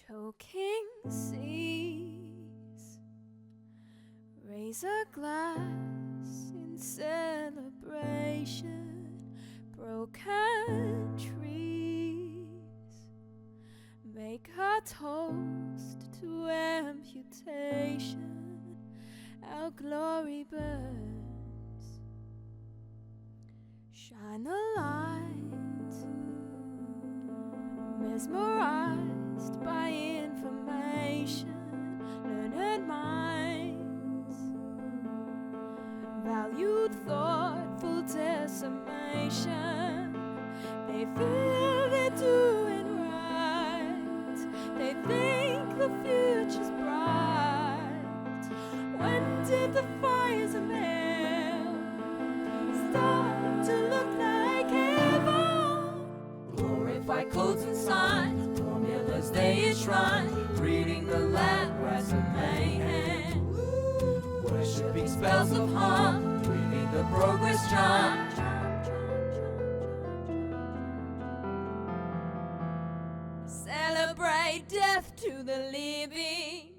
Choking seas, raise a glass in celebration. Broken trees, make a toast to amputation. Our glory burns. Shine a light, mesmerized by information. Learned minds, valued thoughtful decimation. They feel they're doing right. They think the future's bright. When did the fires of hell start to look like heaven? Glorified codes and signs, formulas they enshrine, breeding the land, rats of mayhem. Worshipping spells of harm, breathing the progress charm. Celebrate death to the living.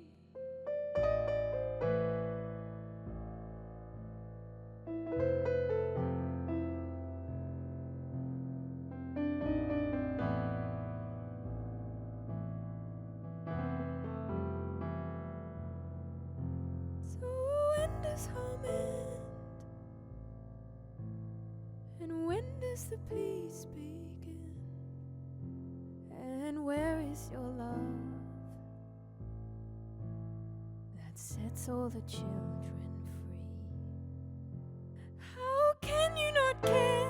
So when does home end? And when does the peace begin? And where is your love that sets all the children free? How can you not care?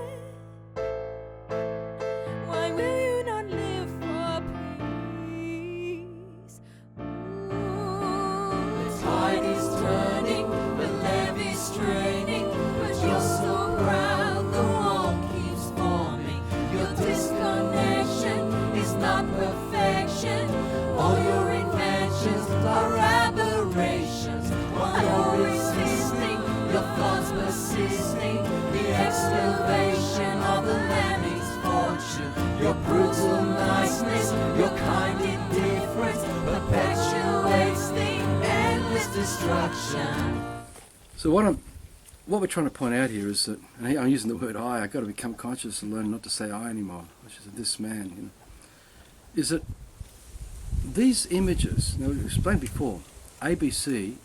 Why will you not live for peace? The tide is turning, the levee's straining, but you're so proud the wall keeps forming. Your disconnection is not perfection. All your inventions are aberrations. While you're resisting, your thoughts persisting, the excavation of the lemming's fortune. Your brutal niceness, your kind indifference perpetuates the endless destruction. So what we're trying to point out here is that, and I'm using the word I got to become conscious and learn not to say I anymore, which is this man, you know, is that these images, now we explained before, ABC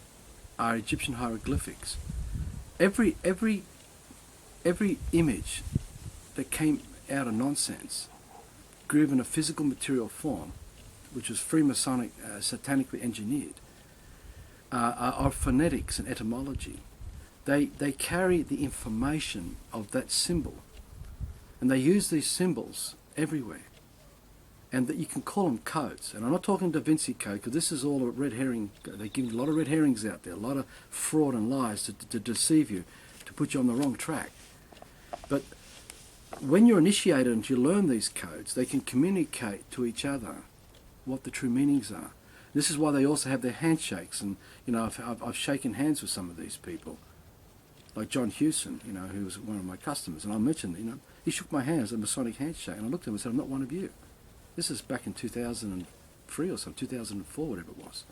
are Egyptian hieroglyphics. Every image that came out of nonsense, given a physical material form, which was Freemasonic, satanically engineered, are phonetics and etymology. They carry the information of that symbol, and they use these symbols everywhere. And that you can call them codes. And I'm not talking Da Vinci Code, because this is all a red herring. They give you a lot of red herrings out there, a lot of fraud and lies to deceive you, to put you on the wrong track. But when you're initiated and you learn these codes, they can communicate to each other what the true meanings are. This is why they also have their handshakes. And you know, I've shaken hands with some of these people, like John Hewson, you know, who was one of my customers. And I mentioned, you know, he shook my hand as a Masonic handshake, and I looked at him and said, "I'm not one of you." This is back in 2003 or something, 2004, whatever it was.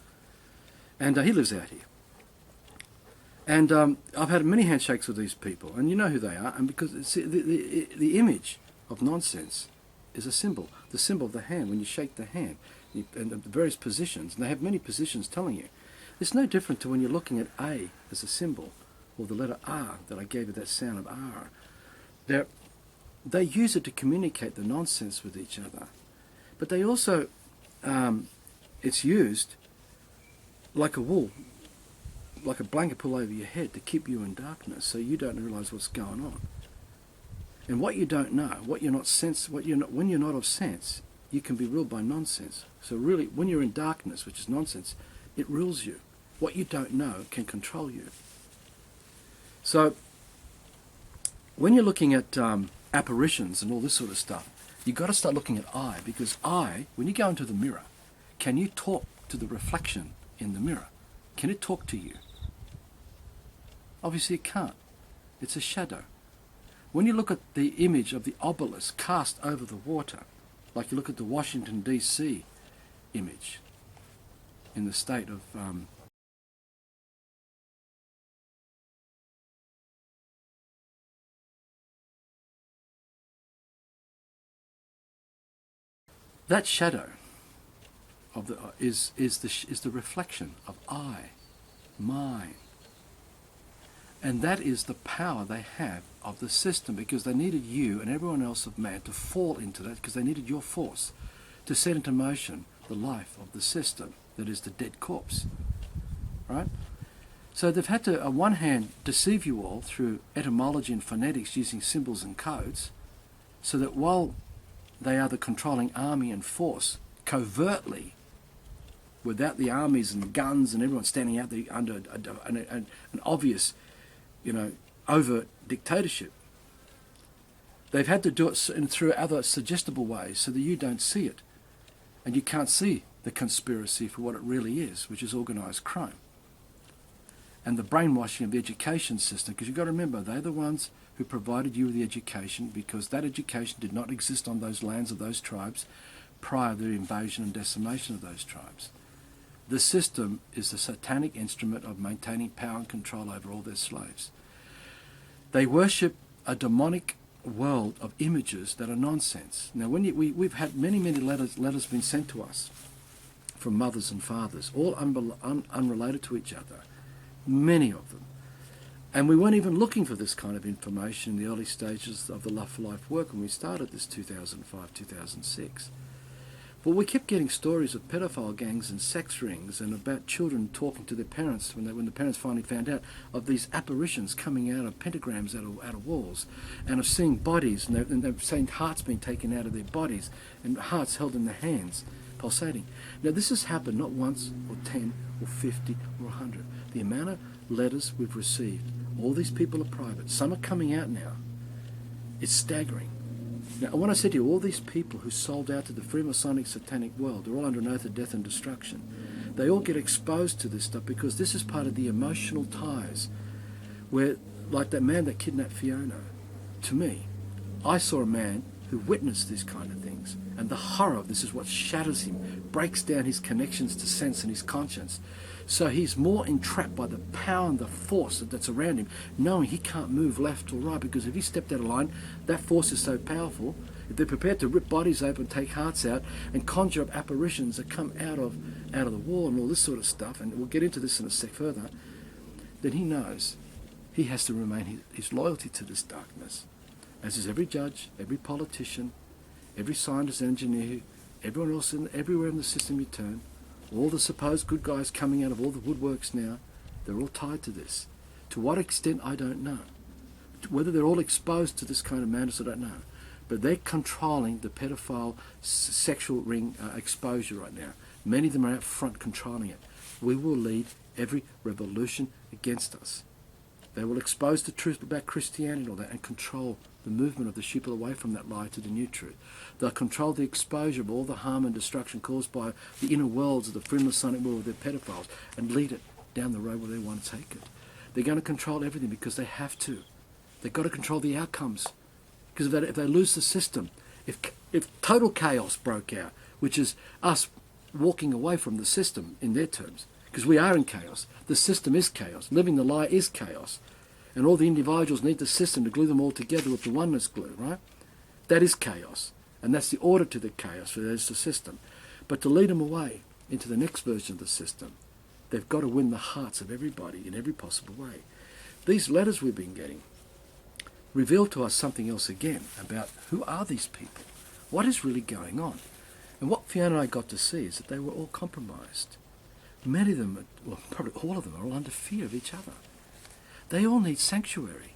And he lives out here. And I've had many handshakes with these people, and you know who they are. And because the image of nonsense is a symbol, the symbol of the hand. When you shake the hand, and the various positions, and they have many positions telling you. It's no different to when you're looking at A as a symbol, or the letter R that I gave you that sound of R. They use it to communicate the nonsense with each other. But they also, it's used like a wool, like a blanket pull over your head to keep you in darkness, so you don't realize what's going on. And what you don't know, when you're not of sense, you can be ruled by nonsense. So really, when you're in darkness, which is nonsense, it rules you. What you don't know can control you. So when you're looking at apparitions and all this sort of stuff, you've got to start looking at I, because I, when you go into the mirror, can you talk to the reflection in the mirror? Can it talk to you? Obviously it can't. It's a shadow. When you look at the image of the obelisk cast over the water, like you look at the Washington, D.C. image, in the state of that shadow of the is the reflection of I, mine, and that is the power they have of the system, because they needed you and everyone else of man to fall into that, because they needed your force to set into motion the life of the system that is the dead corpse, right? So they've had to, on one hand, deceive you all through etymology and phonetics using symbols and codes, so that while they are the controlling army and force covertly, without the armies and guns and everyone standing out there under an obvious, overt dictatorship, they've had to do it through other suggestible ways so that you don't see it. And you can't see the conspiracy for what it really is, which is organised crime. And the brainwashing of the education system, because you've got to remember, they're the ones who provided you with the education, because that education did not exist on those lands of those tribes prior to the invasion and decimation of those tribes. The system is the satanic instrument of maintaining power and control over all their slaves. They worship a demonic world of images that are nonsense. Now, when we've had many letters been sent to us from mothers and fathers, all unrelated to each other, many of them. And we weren't even looking for this kind of information in the early stages of the Love for Life work when we started this 2005, 2006. But we kept getting stories of pedophile gangs and sex rings, and about children talking to their parents when the parents finally found out of these apparitions coming out of pentagrams out of walls, and of seeing bodies, and they're saying hearts being taken out of their bodies and hearts held in their hands, pulsating. Now this has happened not once or 10 or 50 or 100. The amount of letters we've received, all these people are private, some are coming out now, it's staggering. Now, when I said to you, all these people who sold out to the Freemasonic satanic world, they're all under an oath of death and destruction. They all get exposed to this stuff because this is part of the emotional ties where, like that man that kidnapped Fiona, to me, I saw a man who witnessed these kind of things. And the horror of this is what shatters him, breaks down his connections to sense and his conscience. So he's more entrapped by the power and the force that's around him, knowing he can't move left or right, because if he stepped out of line, that force is so powerful. If they're prepared to rip bodies open, take hearts out, and conjure up apparitions that come out of the wall and all this sort of stuff, and we'll get into this in a sec further, then he knows he has to remain his loyalty to this darkness. As is every judge, every politician, every scientist, engineer, everyone else everywhere in the system you turn, all the supposed good guys coming out of all the woodworks now, they're all tied to this. To what extent, I don't know. Whether they're all exposed to this kind of madness, I don't know. But they're controlling the pedophile sexual ring exposure right now. Many of them are out front controlling it. We will lead every revolution against us. They will expose the truth about Christianity and all that, and control the movement of the sheep away from that lie to the new truth. They'll control the exposure of all the harm and destruction caused by the inner worlds of the Freemasonic world with their pedophiles, and lead it down the road where they want to take it. They're going to control everything because they have to. They've got to control the outcomes. Because if they lose the system, if total chaos broke out, which is us walking away from the system in their terms, because we are in chaos. The system is chaos. Living the lie is chaos. And all the individuals need the system to glue them all together with the oneness glue, right? That is chaos. And that's the order to the chaos, for there's the system. But to lead them away into the next version of the system, they've got to win the hearts of everybody in every possible way. These letters we've been getting reveal to us something else again about who are these people? What is really going on? And what Fiona and I got to see is that they were all compromised. Many of them, well, probably all of them, are all under fear of each other. They all need sanctuary.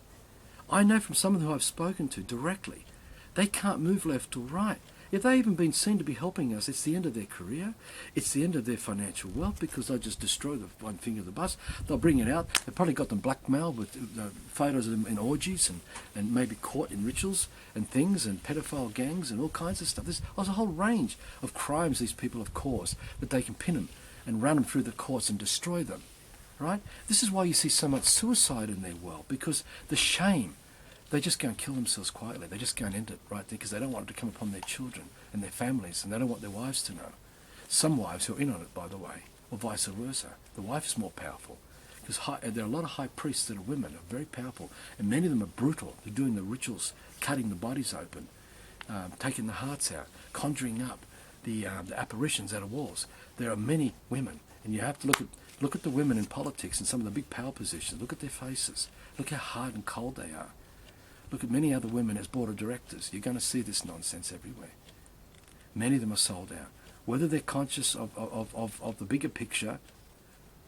I know from some of them who I've spoken to directly, they can't move left or right. If they've even been seen to be helping us, it's the end of their career. It's the end of their financial wealth, because they'll just destroy the one finger of the bus. They'll bring it out. They've probably got them blackmailed with photos of them in orgies and maybe caught in rituals and things, and pedophile gangs and all kinds of stuff. There's a whole range of crimes these people have caused that they can pin them and run them through the courts and destroy them, right? This is why you see so much suicide in their world, because the shame, they just go and kill themselves quietly. They just go and end it right there because they don't want it to come upon their children and their families, and they don't want their wives to know. Some wives who are in on it, by the way. or vice versa. The wife is more powerful. Because there are a lot of high priests that are women, are very powerful, and many of them are brutal. They're doing the rituals, cutting the bodies open, taking the hearts out, conjuring up the apparitions out of walls. There are many women, and you have to look at the women in politics and some of the big power positions. Look at their faces. Look how hard and cold they are. Look at many other women as board of directors. You're going to see this nonsense everywhere. Many of them are sold out. Whether they're conscious of the bigger picture,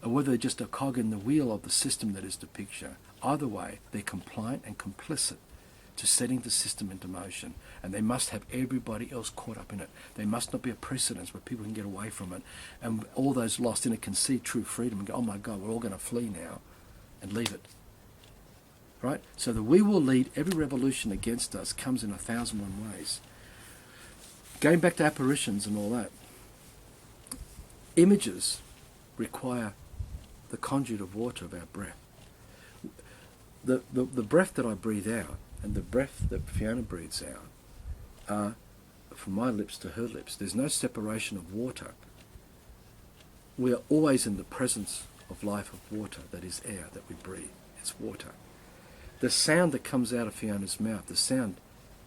or whether they're just a cog in the wheel of the system that is the picture, either way, they're compliant and complicit to setting the system into motion, and they must have everybody else caught up in it. There must not be a precedence where people can get away from it, and all those lost in it can see true freedom and go, oh my God, we're all going to flee now, and leave it. Right? So the we will lead, every revolution against us comes in 1,001 ways. Going back to apparitions and all that, images require the conduit of water of our breath. The breath that I breathe out and the breath that Fiona breathes out are from my lips to her lips. There's no separation of water. We are always in the presence of life of water, that is air that we breathe. It's water. The sound that comes out of Fiona's mouth, the sound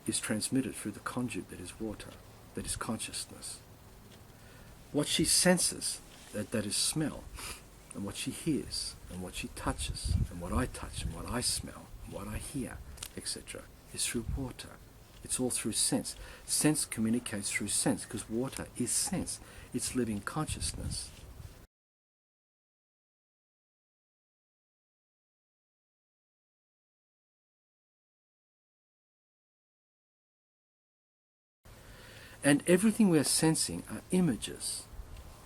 is transmitted through the conduit that is water, that is consciousness. What she senses, that is smell, and what she hears, and what she touches, and what I touch, and what I smell, and what I hear, etc., is through water. It's all through sense. Sense communicates through sense, because water is sense. It's living consciousness. And everything we are sensing are images.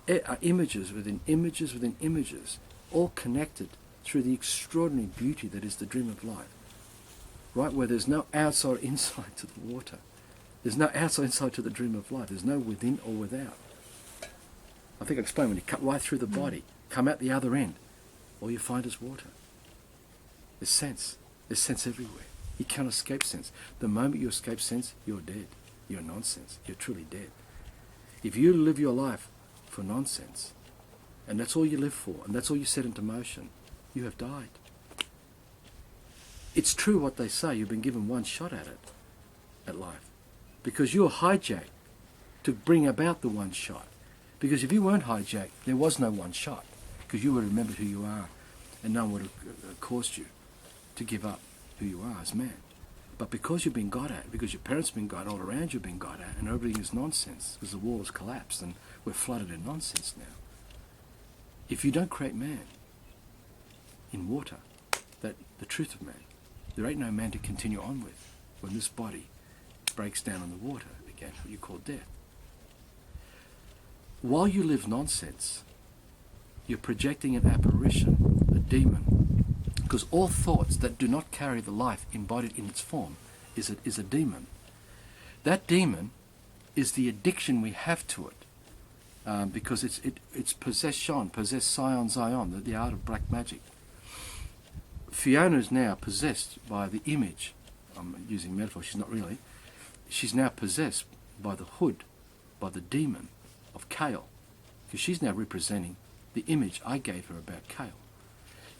Are images within images within images, all connected through the extraordinary beauty that is the dream of life. Right, where there's no outside or inside to the water. There's no outside or inside to the dream of life. There's no within or without. I think I explained, when you cut right through the body, come out the other end, all you find is water. There's sense. There's sense everywhere. You can't escape sense. The moment you escape sense, you're dead. You're nonsense. You're truly dead. If you live your life for nonsense, and that's all you live for, and that's all you set into motion, you have died. It's true what they say, you've been given one shot at it, at life. Because you're hijacked to bring about the one shot. Because if you weren't hijacked, there was no one shot. Because you would have remembered who you are, and no one would have caused you to give up who you are as man. But because you've been got at, because your parents have been got, all around you have been got at, and everything is nonsense, because the wall has collapsed and we're flooded in nonsense now. If you don't create man in water, that the truth of man, there ain't no man to continue on with when this body breaks down in the water again, what you call death. While you live nonsense, you're projecting an apparition, a demon, because all thoughts that do not carry the life embodied in its form is a demon. That demon is the addiction we have to it, because it's possession, Zion, the art of black magic. Fiona is now possessed by the image. I'm using metaphor, she's not really. She's now possessed by the hood, by the demon of Kale, because she's now representing the image I gave her about Kale.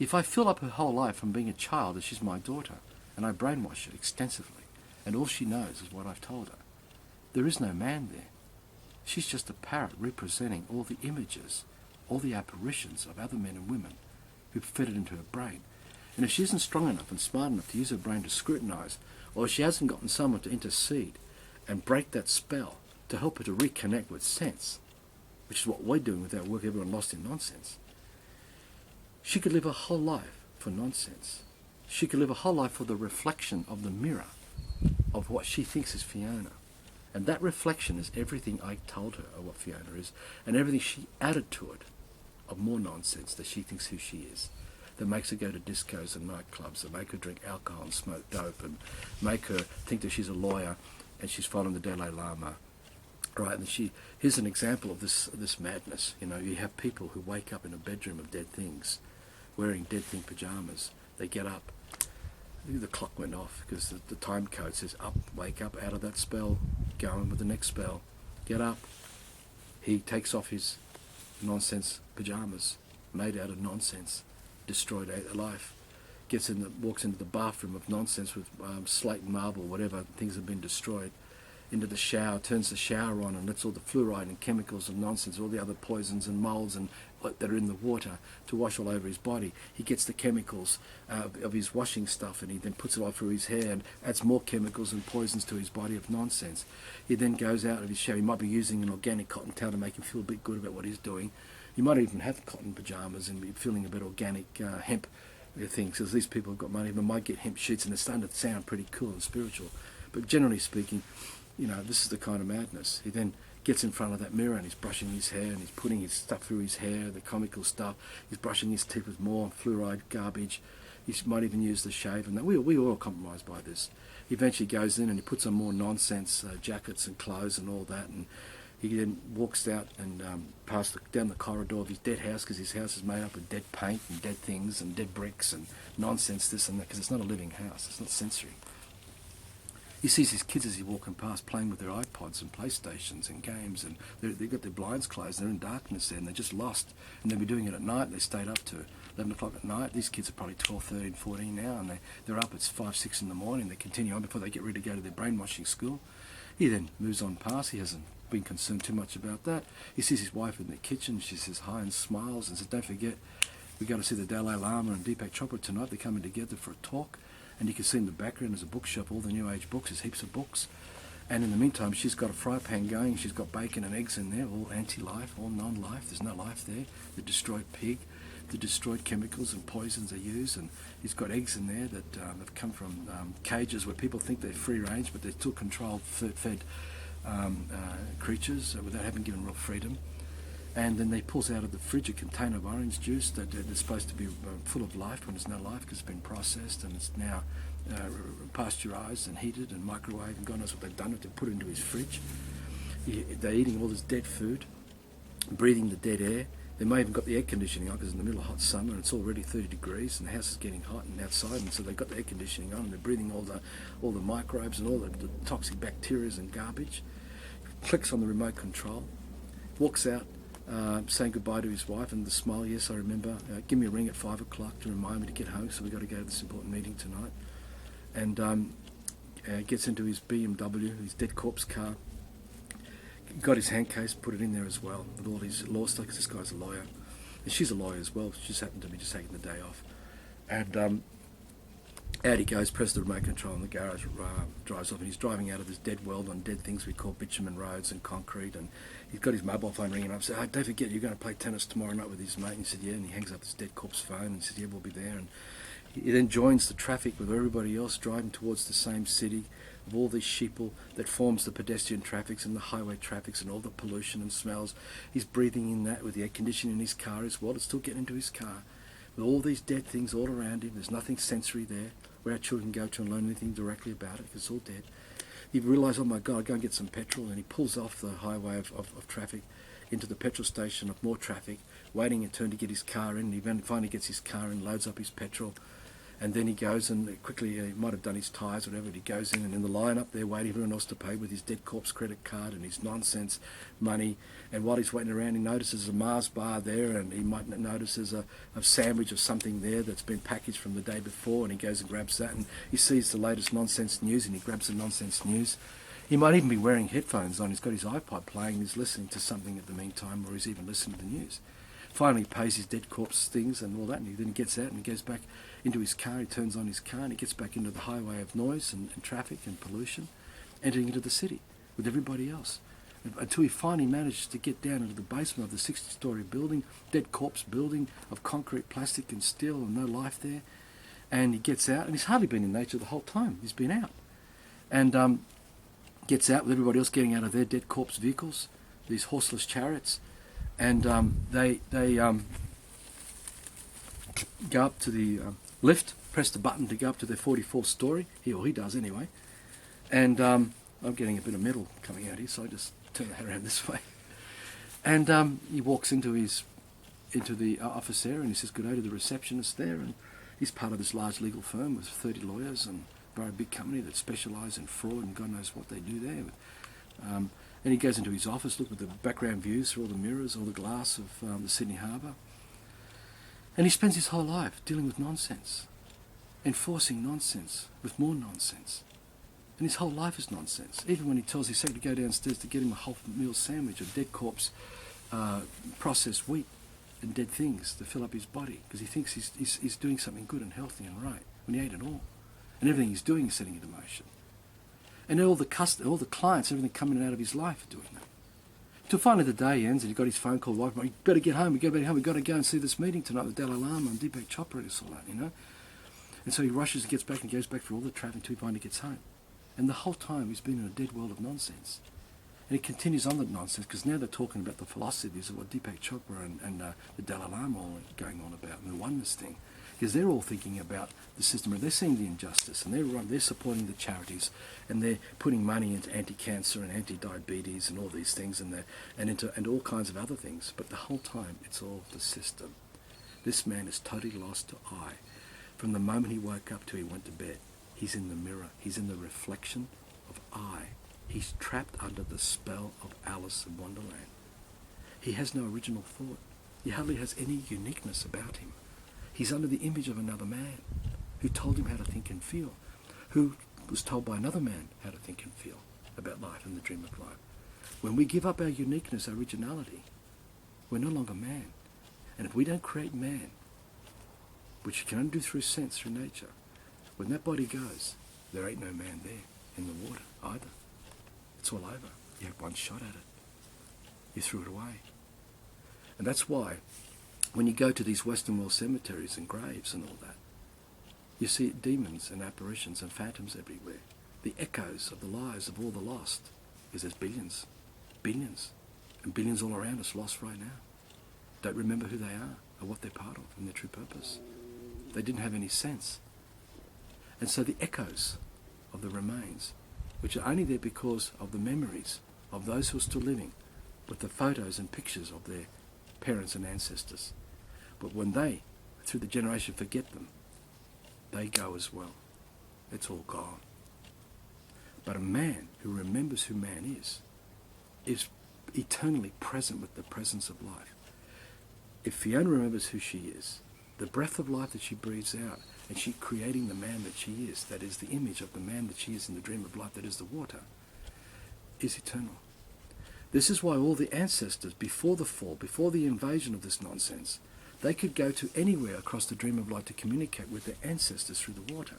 If I fill up her whole life from being a child as she's my daughter, and I brainwash her extensively, and all she knows is what I've told her, there is no man there. She's just a parrot representing all the images, all the apparitions of other men and women who've fed it into her brain. And if she isn't strong enough and smart enough to use her brain to scrutinise, or she hasn't gotten someone to intercede and break that spell to help her to reconnect with sense, which is what we're doing with our work, everyone lost in nonsense, she could live a whole life for nonsense. She could live a whole life for the reflection of the mirror of what she thinks is Fiona. And that reflection is everything I told her of what Fiona is, and everything she added to it of more nonsense that she thinks who she is, that makes her go to discos and nightclubs, that make her drink alcohol and smoke dope, and make her think that she's a lawyer and she's following the Dalai Lama. Right, and here's an example of this madness. You know, you have people who wake up in a bedroom of dead things, wearing dead thing pajamas. They get up. I think the clock went off because the time code says up, wake up, out of that spell, go on with the next spell. Get up. He takes off his nonsense pyjamas made out of nonsense, destroyed life. Walks into the bathroom of nonsense with slate and marble, whatever things have been destroyed, into the shower, turns the shower on and lets all the fluoride and chemicals and nonsense, all the other poisons and moulds and that are in the water to wash all over his body. He gets the chemicals of his washing stuff and he then puts it all through his hair and adds more chemicals and poisons to his body of nonsense. He then goes out of his shower. He might be using an organic cotton towel to make him feel a bit good about what he's doing. You might even have cotton pyjamas and be feeling a bit organic hemp things, because these people have got money. They might get hemp sheets and it's starting to sound pretty cool and spiritual. But generally speaking, this is the kind of madness. He then gets in front of that mirror and he's brushing his hair and he's putting his stuff through his hair, the comical stuff. He's brushing his teeth with more fluoride garbage. He might even use the shave, and we all compromise by this. He eventually goes in and he puts on more nonsense jackets and clothes and all that, and he then walks out and down the corridor of his dead house, because his house is made up of dead paint and dead things and dead bricks and nonsense, this and that, because it's not a living house, it's not sensory. He sees his kids as he's walking past playing with their iPods and PlayStations and games, and they've got their blinds closed, they're in darkness there, and they're just lost. And they'll be doing it at night. They stayed up to 11 o'clock at night. These kids are probably 12, 13, 14 now, and they're up at 5, 6 in the morning. They continue on before they get ready to go to their brainwashing school. He then moves on past. He hasn't been concerned too much about that. He sees his wife in the kitchen. She says hi and smiles and says, "Don't forget, we're going to see the Dalai Lama and Deepak Chopra tonight. They're coming together for a talk." And you can see in the background there's a bookshop, all the New Age books, there's heaps of books. And in the meantime, she's got a fry pan going, she's got bacon and eggs in there, all anti-life, all non-life, there's no life there. The destroyed pig, the destroyed chemicals and poisons are used, and he's got eggs in there that have come from cages where people think they're free range, but they're still controlled, fed creatures without having given real freedom. And then they pulls out of the fridge a container of orange juice that is supposed to be full of life when there's no life, because it's been processed and it's now pasteurised and heated and microwaved, and God knows what they've done with it. They put it into his fridge. They're eating all this dead food, breathing the dead air. They may even got the air conditioning on, because in the middle of hot summer and it's already 30 degrees and the house is getting hot and outside, and so they've got the air conditioning on and they're breathing all the microbes and all the toxic bacteria and garbage. Clicks on the remote control, walks out, saying goodbye to his wife, and the smile, "Yes, I remember. Give me a ring at 5 o'clock to remind me to get home, so we've got to go to this important meeting tonight." And gets into his BMW, his dead corpse car. Got his hand case, put it in there as well, with all his law stuff, because this guy's a lawyer. And she's a lawyer as well. She just happened to be just taking the day off. And out he goes, presses the remote control, and the garage drives off, and he's driving out of this dead world on dead things we call bitumen roads and concrete, and he's got his mobile phone ringing up, said, "Oh, don't forget, you're going to play tennis tomorrow night with his mate." And he said, "Yeah," and he hangs up his dead corpse phone and says, "Yeah, we'll be there." And he then joins the traffic with everybody else driving towards the same city, of all these sheeple that forms the pedestrian traffics and the highway traffics and all the pollution and smells. He's breathing in that with the air conditioning in his car as well. It's still getting into his car with all these dead things all around him. There's nothing sensory there where our children go to and learn anything directly about it, because it's all dead. He realised, "Oh my God, I'll go and get some petrol," and he pulls off the highway of traffic into the petrol station of more traffic, waiting in turn to get his car in. He finally gets his car in, loads up his petrol, and then he goes and quickly, he might have done his tyres or whatever, but he goes in, and in the line up there waiting for everyone else to pay with his dead corpse credit card and his nonsense money. And while he's waiting around, he notices a Mars bar there, and he might notice there's a sandwich or something there that's been packaged from the day before, and he goes and grabs that, and he sees the latest nonsense news, and he grabs the nonsense news. He might even be wearing headphones on. He's got his iPod playing, he's listening to something at the meantime, or he's even listening to the news. Finally, he pays his dead corpse things and all that, and then he gets out and he goes back into his car, he turns on his car, and he gets back into the highway of noise and traffic and pollution, entering into the city with everybody else, until he finally manages to get down into the basement of the 60-storey building, dead corpse building of concrete, plastic and steel, and no life there. And he gets out, and he's hardly been in nature the whole time. He's been out. And gets out with everybody else getting out of their dead corpse vehicles, these horseless chariots, and they go up to the lift, press the button to go up to their 44th story. He does anyway. And I'm getting a bit of metal coming out here, so I just turn the head around this way. And he walks into the office there, and he says good day to the receptionist there, and he's part of this large legal firm with 30 lawyers and a very big company that specialise in fraud and God knows what they do there. And he goes into his office, look at the background views through all the mirrors, all the glass of the Sydney Harbour. And he spends his whole life dealing with nonsense, enforcing nonsense with more nonsense. And his whole life is nonsense. Even when he tells his secretary to go downstairs to get him a whole meal sandwich of dead corpse, processed wheat and dead things to fill up his body, because he thinks he's doing something good and healthy and right, when he ate it all. And everything he's doing is setting into motion. And all the clients, everything coming out of his life are doing that. Till finally the day ends and he got his phone call, wife, you better get home, we've got to go and see this meeting tonight with Dalai Lama and Deepak Chopra and all that, you know. And so he rushes and gets back and goes back through all the traffic until he finally gets home. And the whole time he's been in a dead world of nonsense. And it continues on that nonsense, because now they're talking about the philosophies of what Deepak Chopra and the Dalai Lama are going on about, and the oneness thing. Because they're all thinking about the system, and they're seeing the injustice, and they're supporting the charities, and they're putting money into anti-cancer and anti-diabetes and all these things, and all kinds of other things. But the whole time, it's all the system. This man is totally lost to I. From the moment he woke up till he went to bed, he's in the mirror. He's in the reflection of I. He's trapped under the spell of Alice in Wonderland. He has no original thought. He hardly has any uniqueness about him. He's under the image of another man who told him how to think and feel, who was told by another man how to think and feel about life and the dream of life. When we give up our uniqueness, our originality, we're no longer man. And if we don't create man, which you can only do through sense, through nature, when that body goes, there ain't no man there in the water either. It's all over. You had one shot at it. You threw it away. And that's why when you go to these Western world cemeteries and graves and all that, you see demons and apparitions and phantoms everywhere. The echoes of the lives of all the lost, because there's billions, and billions all around us lost right now. Don't remember who they are or what they're part of and their true purpose. They didn't have any sense. And so the echoes of the remains, which are only there because of the memories of those who are still living, with the photos and pictures of their parents and ancestors. But when they, through the generation, forget them, they go as well. It's all gone. But a man who remembers who man is eternally present with the presence of life. If Fiona remembers who she is, the breath of life that she breathes out, and she creating the man that she is, that is the image of the man that she is in the dream of life, that is the water, is eternal. This is why all the ancestors, before the fall, before the invasion of this nonsense, they could go to anywhere across the dream of life to communicate with their ancestors through the water.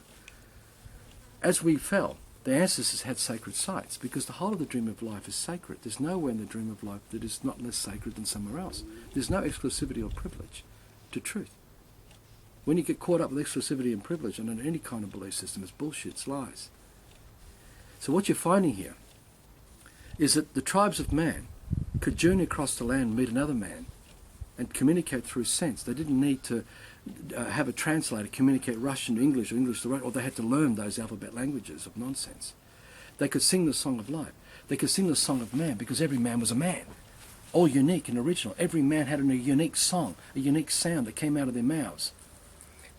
As we fell, the ancestors had sacred sites, because the whole of the dream of life is sacred. There's nowhere in the dream of life that is not less sacred than somewhere else. There's no exclusivity or privilege to truth. When you get caught up with exclusivity and privilege and any kind of belief system, it's bullshit, it's lies. So what you're finding here is that the tribes of man could journey across the land and meet another man and communicate through sense. They didn't need to have a translator communicate Russian to English or English to Russian, or they had to learn those alphabet languages of nonsense. They could sing the song of life. They could sing the song of man, because every man was a man, all unique and original. Every man had a unique song, a unique sound that came out of their mouths.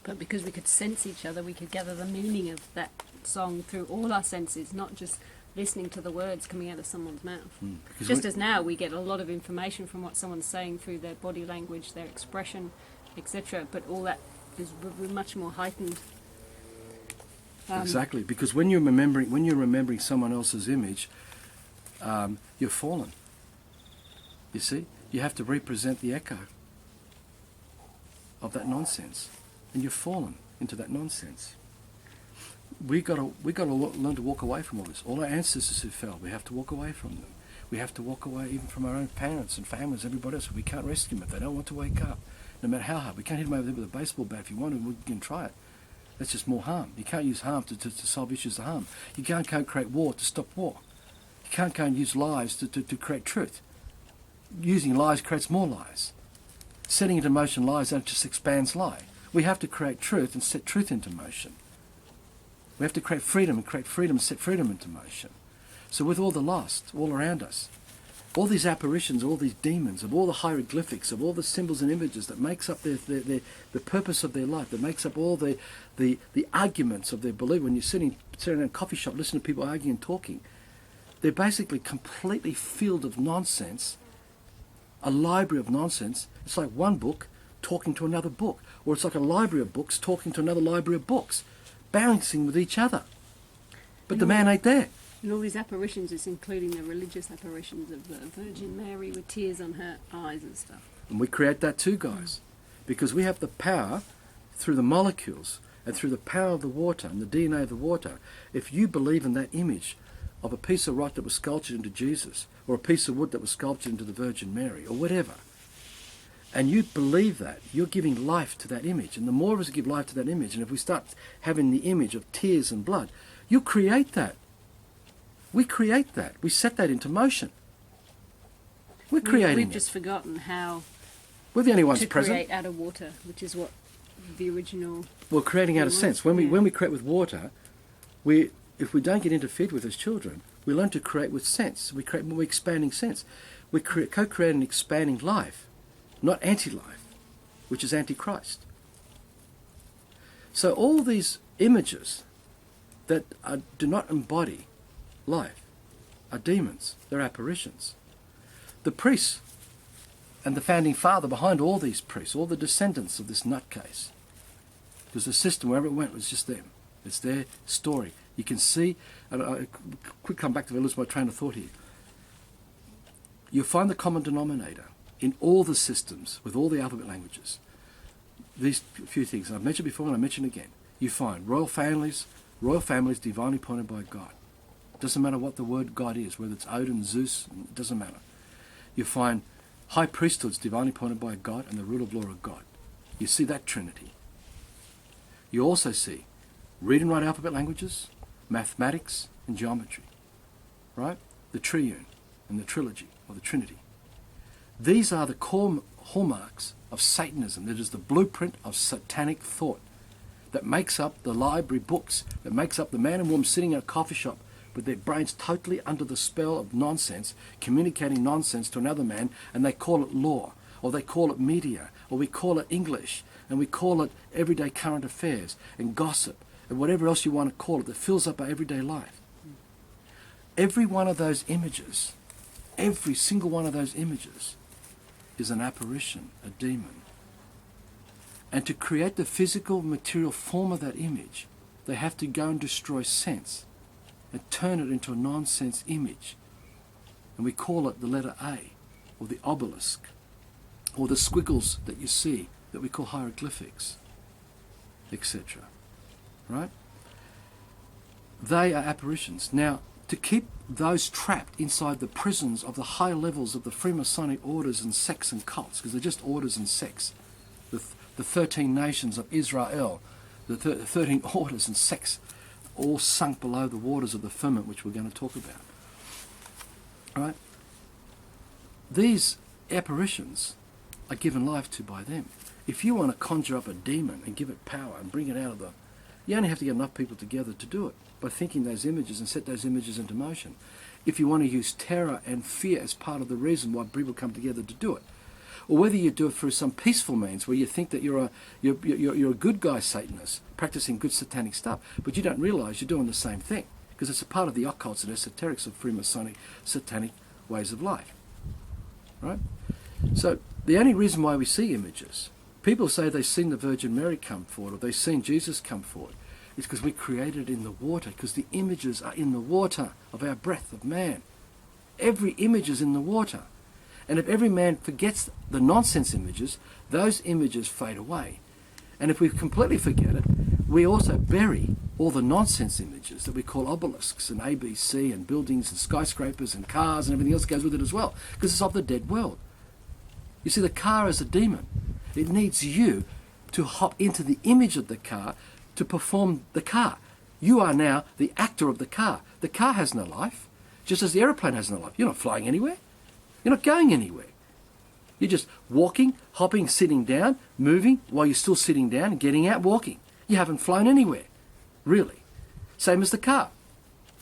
But because we could sense each other, we could gather the meaning of that song through all our senses, not just listening to the words coming out of someone's mouth. Just as now we get a lot of information from what someone's saying through their body language, their expression, etc. But all that is much more heightened. Exactly, because when you're remembering someone else's image, you're fallen. You see, you have to represent the echo of that nonsense, and you've fallen into that nonsense. We got to learn to walk away from all this. All our ancestors who fell, we have to walk away from them. We have to walk away even from our own parents and families, everybody else. We can't rescue them if they don't want to wake up, no matter how hard. We can't hit them over there with a baseball bat. If you want to, we can try it. That's just more harm. You can't use harm to solve issues of harm. You can't create war to stop war. You can't use lies to create truth. Using lies creates more lies. Setting into motion lies, that just expands lie. We have to create truth and set truth into motion. We have to create freedom and set freedom into motion. So with all the lost all around us, all these apparitions, all these demons, of all the hieroglyphics, of all the symbols and images that makes up the purpose of their life, that makes up all the arguments of their belief. When you're sitting in a coffee shop, listening to people arguing and talking, they're basically completely filled of nonsense, a library of nonsense. It's like one book talking to another book, or it's like a library of books talking to another library of books, balancing with each other. But the man ain't there. And all these apparitions is including the religious apparitions of the Virgin Mary with tears on her eyes and stuff. And we create that too, guys, because we have the power through the molecules and through the power of the water and the DNA of the water. If you believe in that image of a piece of rock that was sculptured into Jesus, or a piece of wood that was sculptured into the Virgin Mary, or whatever, and you believe that, you're giving life to that image. And the more of us give life to that image, and if we start having the image of tears and blood, you create that. We create that. We set that into motion. We're creating We've it. just forgotten how We're the only ones to present. create out of water, which is what the original... We're creating out of Yeah. sense. When we create with water, if we don't get interfered with as children, we learn to create with sense. We're expanding sense. We co-create an expanding life, not anti-life, which is anti-Christ. So all these images that do not embody life are demons. They're apparitions. The priests and the founding father behind all these priests, all the descendants of this nutcase, because the system, wherever it went, was just them. It's their story. You can see, and I quick come back to lose my train of thought here. You'll find the common denominator in all the systems with all the alphabet languages. These few things, and I've mentioned before and I mention again. You find royal families divinely appointed by God. It doesn't matter what the word God is, whether it's Odin, Zeus, it doesn't matter. You find high priesthoods divinely appointed by God and the rule of law of God. You see that trinity. You also see read and write alphabet languages, mathematics and geometry, right? The triune and the trilogy, or the trinity. These are the core hallmarks of Satanism. That is the blueprint of satanic thought that makes up the library books, that makes up the man and woman sitting in a coffee shop with their brains totally under the spell of nonsense, communicating nonsense to another man, and they call it law, or they call it media, or we call it English, and we call it everyday current affairs, and gossip, and whatever else you want to call it that fills up our everyday life. Every one of those images, every single one of those images is an apparition, a demon. And to create the physical material form of that image, they have to go and destroy sense and turn it into a nonsense image. And we call it the letter A, or the obelisk, or the squiggles that you see that we call hieroglyphics, etc. Right? They are apparitions. Now, to keep those trapped inside the prisons of the high levels of the Freemasonic orders and sects and cults, because they're just orders and sects, the 13 nations of Israel, the 13 orders and sects, all sunk below the waters of the firmament, which we're going to talk about. Right? These apparitions are given life to by them. If you want to conjure up a demon and give it power and bring it out of the... You only have to get enough people together to do it by thinking those images and set those images into motion. If you want to use terror and fear as part of the reason why people come together to do it, or whether you do it through some peaceful means where you think that you're a good guy Satanist practicing good satanic stuff, but you don't realise you're doing the same thing because it's a part of the occults and esoterics of Freemasonic satanic ways of life. Right? So the only reason why we see images, people say they've seen the Virgin Mary come forward or they've seen Jesus come forward, is because we created it in the water, because the images are in the water of our breath of man. Every image is in the water. And if every man forgets the nonsense images, those images fade away. And if we completely forget it, we also bury all the nonsense images that we call obelisks and ABC and buildings and skyscrapers and cars and everything else goes with it as well, because it's of the dead world. You see, the car is a demon. It needs you to hop into the image of the car to perform the car. You are now the actor of the car. The car has no life, just as the aeroplane has no life. You're not flying anywhere. You're not going anywhere. You're just walking, hopping, sitting down, moving while you're still sitting down and getting out, walking. You haven't flown anywhere, really. Same as the car.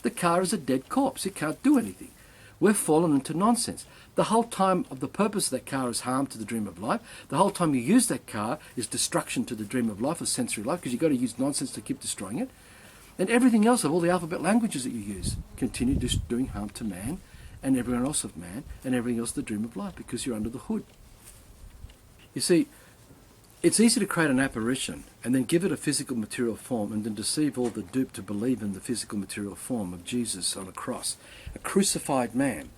The car is a dead corpse. It can't do anything. We've fallen into nonsense. The whole time of the purpose of that car is harm to the dream of life. The whole time you use that car is destruction to the dream of life, or sensory life, because you've got to use nonsense to keep destroying it. And everything else of all the alphabet languages that you use continue just doing harm to man and everyone else of man and everything else the dream of life, because you're under the hood. You see, it's easy to create an apparition and then give it a physical material form and then deceive all the dupe to believe in the physical material form of Jesus on a cross, a crucified man.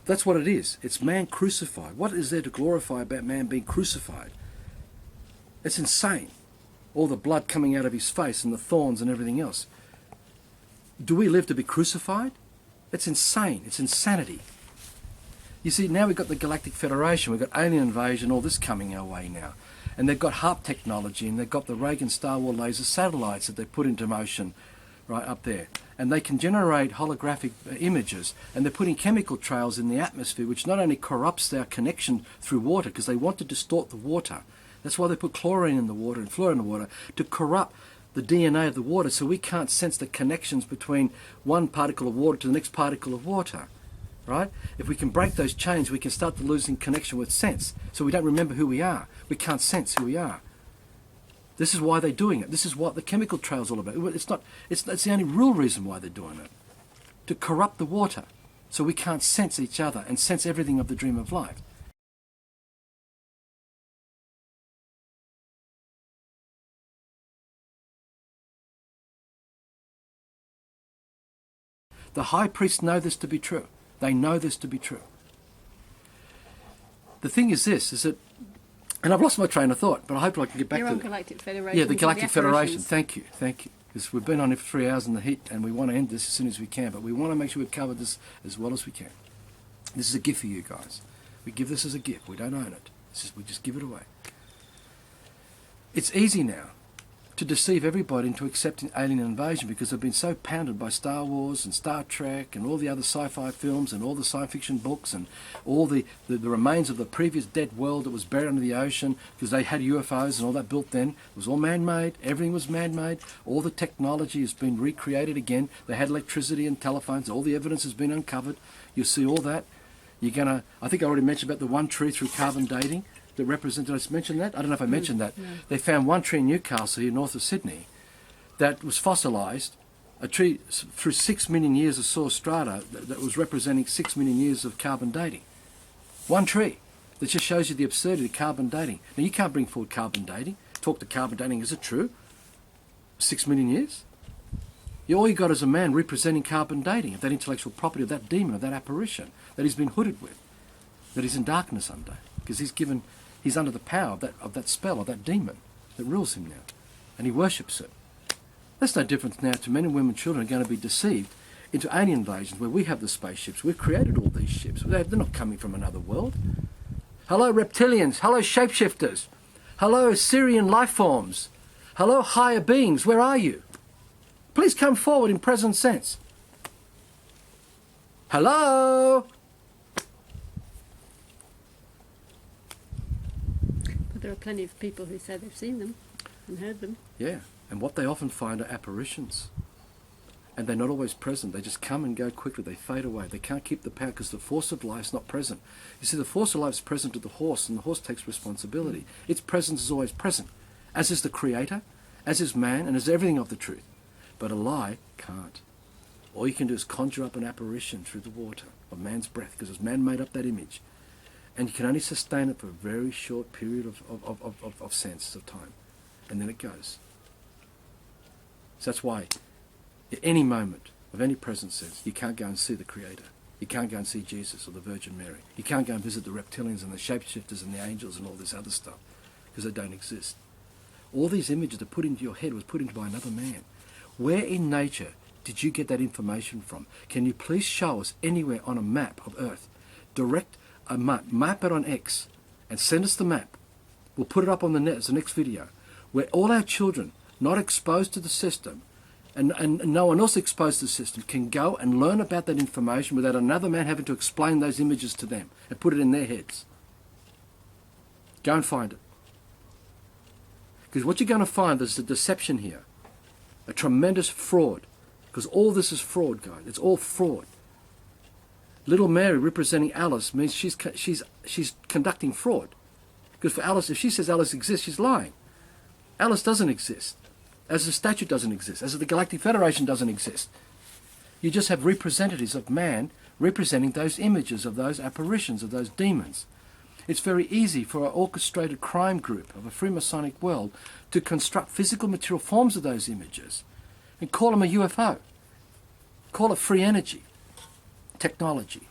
That's what it is. It's man crucified. What is there to glorify about man being crucified? It's insane. All the blood coming out of his face and the thorns and everything else. Do we live to be crucified? It's insane. It's insanity. You see, now we've got the Galactic Federation, we've got alien invasion, all this coming our way now. And they've got HARP technology, and they've got the Reagan Star War laser satellites that they put into motion right up there. And they can generate holographic images, and they're putting chemical trails in the atmosphere, which not only corrupts our connection through water, because they want to distort the water. That's why they put chlorine in the water and fluoride in the water, to corrupt the DNA of the water, so we can't sense the connections between one particle of water to the next particle of water. Right? If we can break those chains, we can start to losing connection with sense. So we don't remember who we are. We can't sense who we are. This is why they're doing it. This is what the chemical trail's all about. It's the only real reason why they're doing it. To corrupt the water, so we can't sense each other and sense everything of the dream of life. The high priests know this to be true. They know this to be true. The thing is this, is that, and I've lost my train of thought, but I hope I can get back You're to on it. Galactic Federation. Yeah, the Galactic Federation. apparitions. Thank you. Because we've been on it for 3 hours in the heat, and we want to end this as soon as we can, but we want to make sure we've covered this as well as we can. This is a gift for you guys. We give this as a gift. We don't own it. We just give it away. It's easy now to deceive everybody into accepting alien invasion, because they've been so pounded by Star Wars and Star Trek and all the other sci-fi films and all the science fiction books and all the remains of the previous dead world that was buried under the ocean, because they had UFOs and all that built then. It was all man-made. Everything was man-made. All the technology has been recreated again. They had electricity and telephones. All the evidence has been uncovered. You'll see all that. I think I already mentioned about the one tree through carbon dating that represented, I mentioned that? I don't know if I mentioned that. No. They found one tree in Newcastle, here north of Sydney, that was fossilised, a tree through 6 million years of soil strata that was representing 6 million years of carbon dating. One tree. That just shows you the absurdity of carbon dating. Now, you can't bring forward carbon dating. Talk to carbon dating, is it true? 6 million years? All you got is a man representing carbon dating, of that intellectual property, of that demon, of that apparition that he's been hooded with, that he's in darkness under, because he's under the power of that spell, of that demon that rules him now, and he worships it. That's no difference now to men and women, children are going to be deceived into alien invasions where we have the spaceships. We've created all these ships. They're not coming from another world. Hello reptilians, hello shapeshifters, hello Syrian life forms, hello higher beings, where are you? Please come forward in present sense. Hello? But there are plenty of people who say they've seen them and heard them. Yeah, and what they often find are apparitions. And they're not always present. They just come and go quickly. They fade away. They can't keep the power because the force of life is not present. You see, the force of life is present to the horse, and the horse takes responsibility. Its presence is always present, as is the Creator, as is man, and as everything of the truth. But a lie can't. All you can do is conjure up an apparition through the water of man's breath, because man made up that image. And you can only sustain it for a very short period of sense of time. And then it goes. So that's why at any moment of any present sense, you can't go and see the Creator. You can't go and see Jesus or the Virgin Mary. You can't go and visit the reptilians and the shapeshifters and the angels and all this other stuff, because they don't exist. All these images that put into your head was put into by another man. Where in nature did you get that information from? Can you please show us anywhere on a map of Earth? Direct a map it on X and send us the map. We'll put it up on the net as the next video, where all our children not exposed to the system and no one else exposed to the system can go and learn about that information without another man having to explain those images to them and put it in their heads. Go and find it. Because what you're going to find is a deception here. A tremendous fraud, because all this is fraud, guys. It's all fraud. Little Mary representing Alice means she's conducting fraud, because for Alice, if she says Alice exists, she's lying. Alice doesn't exist. as the statute doesn't exist, as the Galactic Federation doesn't exist. You just have representatives of man representing those images of those apparitions, of those demons. It's very easy for an orchestrated crime group of a Freemasonic world to construct physical material forms of those images and call them a UFO. Call it free energy, technology.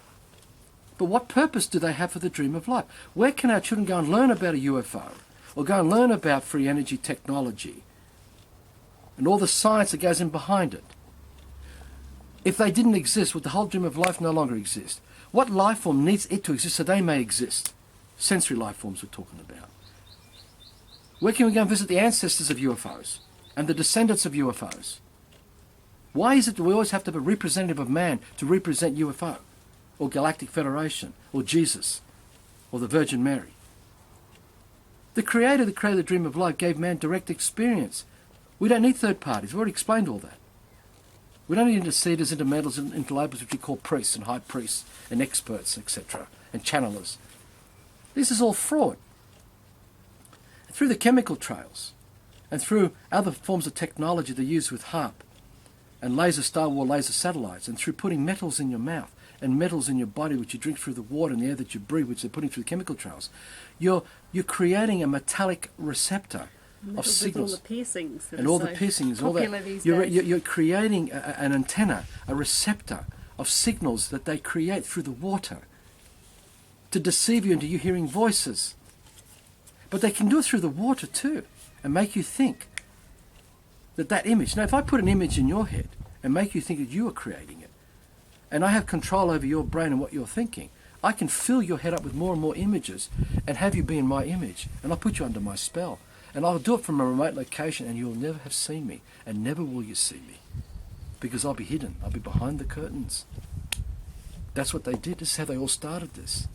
But what purpose do they have for the dream of life? Where can our children go and learn about a UFO or go and learn about free energy technology and all the science that goes in behind it? If they didn't exist, would the whole dream of life no longer exist? What life form needs it to exist so they may exist? Sensory life forms we're talking about. Where can we go and visit the ancestors of UFOs and the descendants of UFOs? Why is it that we always have to have a representative of man to represent UFO or Galactic Federation or Jesus or the Virgin Mary? The Creator that created the dream of life gave man direct experience. We don't need third parties. We've already explained all that. We don't need interceders, intermeddlers, and interlopers, which we call priests and high priests and experts, etc., and channelers. This is all fraud. Through the chemical trails and through other forms of technology they use with HAARP and laser Star War laser satellites, and through putting metals in your mouth and metals in your body which you drink through the water and the air that you breathe, which they're putting through the chemical trails, you're creating a metallic receptor of signals. All the piercings and all the piercings, all that. You're creating an antenna, a receptor of signals that they create through the water to deceive you into you hearing voices. But they can do it through the water too and make you think that image. Now, if I put an image in your head and make you think that you are creating it, and I have control over your brain and what you're thinking, I can fill your head up with more and more images and have you be in my image, and I'll put you under my spell. And I'll do it from a remote location, and you'll never have seen me, and never will you see me, because I'll be hidden. I'll be behind the curtains. That's what they did. This is how they all started this.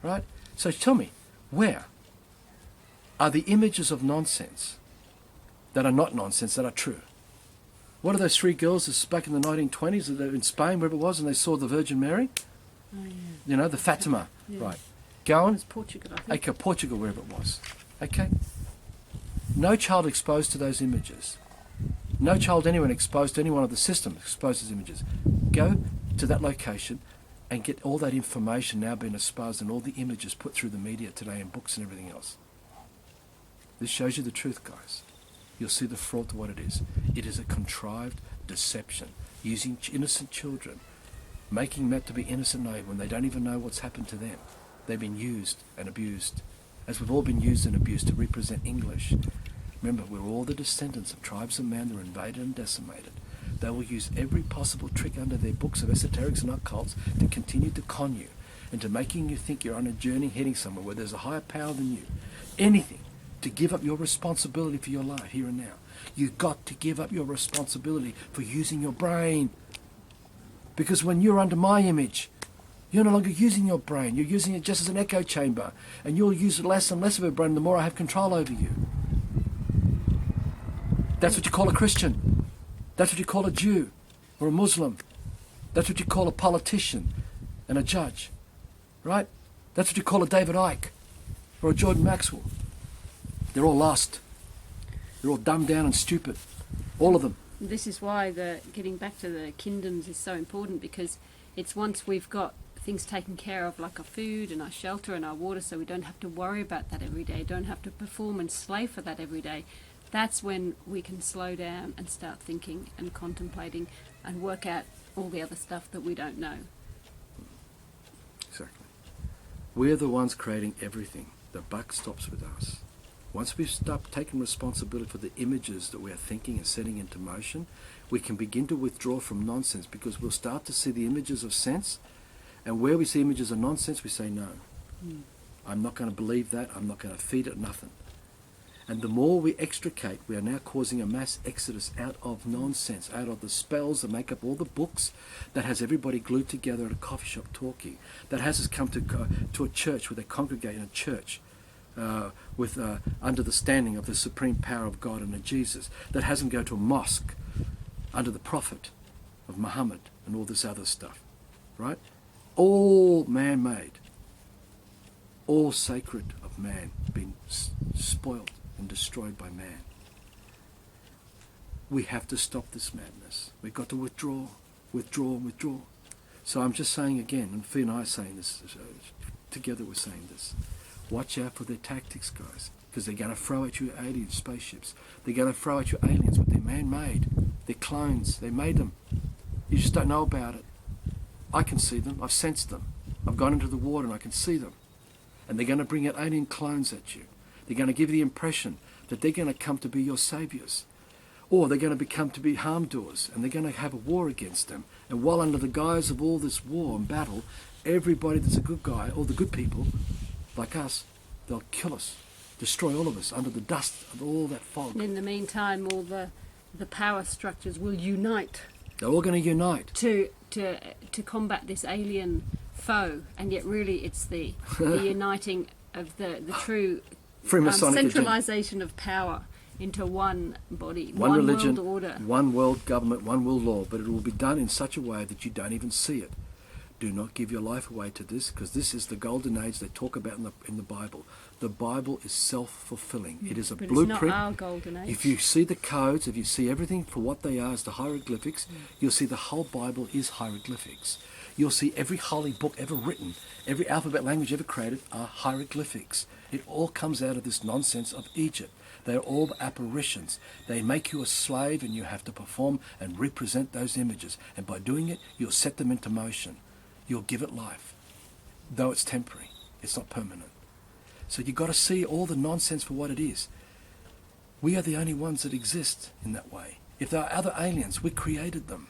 Right? So tell me, where are the images of nonsense that are not nonsense, that are true? What are those three girls that back in the 1920s that in Spain, wherever it was, and they saw the Virgin Mary? Oh, yeah. You know, the Fatima. Yeah. Right. Going? It's Portugal, I think. Okay, Portugal, wherever it was. Okay? No child exposed to those images. No child, anyone exposed to any one of the systems exposed to those images. Go to that location and get all that information now being exposed and all the images put through the media today and books and everything else. This shows you the truth, guys. You'll see the fraud to what it is. It is a contrived deception using innocent children, making them out to be innocent when they don't even know what's happened to them. They've been used and abused, as we've all been used and abused to represent English. Remember, we're all the descendants of tribes of man that were invaded and decimated. They will use every possible trick under their books of esoterics and occults to continue to con you into making you think you're on a journey heading somewhere where there's a higher power than you. Anything to give up your responsibility for your life here and now. You've got to give up your responsibility for using your brain. Because when you're under my image, you're no longer using your brain. You're using it just as an echo chamber. And you'll use less and less of your brain the more I have control over you. That's what you call a Christian. That's what you call a Jew or a Muslim. That's what you call a politician and a judge. Right? That's what you call a David Icke or a Jordan Maxwell. They're all lost. They're all dumbed down and stupid. All of them. This is why getting back to the kingdoms is so important, because it's once we've got things taken care of, like our food and our shelter and our water, so we don't have to worry about that every day, don't have to perform and slave for that every day. That's when we can slow down and start thinking and contemplating and work out all the other stuff that we don't know. Exactly. We're the ones creating everything. The buck stops with us. Once we stop taking responsibility for the images that we are thinking and setting into motion, we can begin to withdraw from nonsense, because we'll start to see the images of sense, and where we see images of nonsense, we say no. I'm not going to believe that. I'm not going to feed it nothing. And the more we extricate, we are now causing a mass exodus out of nonsense, out of the spells that make up all the books, that has everybody glued together at a coffee shop talking, that has us come to a church where they congregate in a church with under the standing of the supreme power of God and of Jesus, that has them go to a mosque under the prophet of Muhammad and all this other stuff, right? All man-made, all sacred of man, being spoiled and destroyed by man. We have to stop this madness. We've got to withdraw, withdraw, withdraw. So I'm just saying again, and Fiona and I are saying this, together we're saying this. Watch out for their tactics, guys, because they're going to throw at you alien spaceships. They're going to throw at you aliens with their man-made. They're clones. They made them. You just don't know about it. I can see them. I've sensed them. I've gone into the water and I can see them. And they're going to bring out alien clones at you. They're going to give you the impression that they're going to come to be your saviours. Or they're going to become to be harm doers, and they're going to have a war against them. And while under the guise of all this war and battle, everybody that's a good guy, all the good people, like us, they'll kill us, destroy all of us under the dust of all that fog. And in the meantime, all the power structures will unite. They're all going to unite. To combat this alien foe, and yet really it's the uniting of the true centralisation of power into one body, one religion, world order. one world government, one world law, but it will be done in such a way that you don't even see it. Do not give your life away to this, because this is the golden age they talk about in the Bible. The Bible is self-fulfilling. It is a But blueprint. it's not our golden age. If you see the codes, if you see everything for what they are as the hieroglyphics, you'll see the whole Bible is hieroglyphics. You'll see every holy book ever written, every alphabet language ever created are hieroglyphics. It all comes out of this nonsense of Egypt. They're all apparitions. They make you a slave and you have to perform and represent those images. And by doing it, you'll set them into motion. You'll give it life. Though it's temporary, it's not permanent. So you've got to see all the nonsense for what it is. We are the only ones that exist in that way. If there are other aliens, we created them.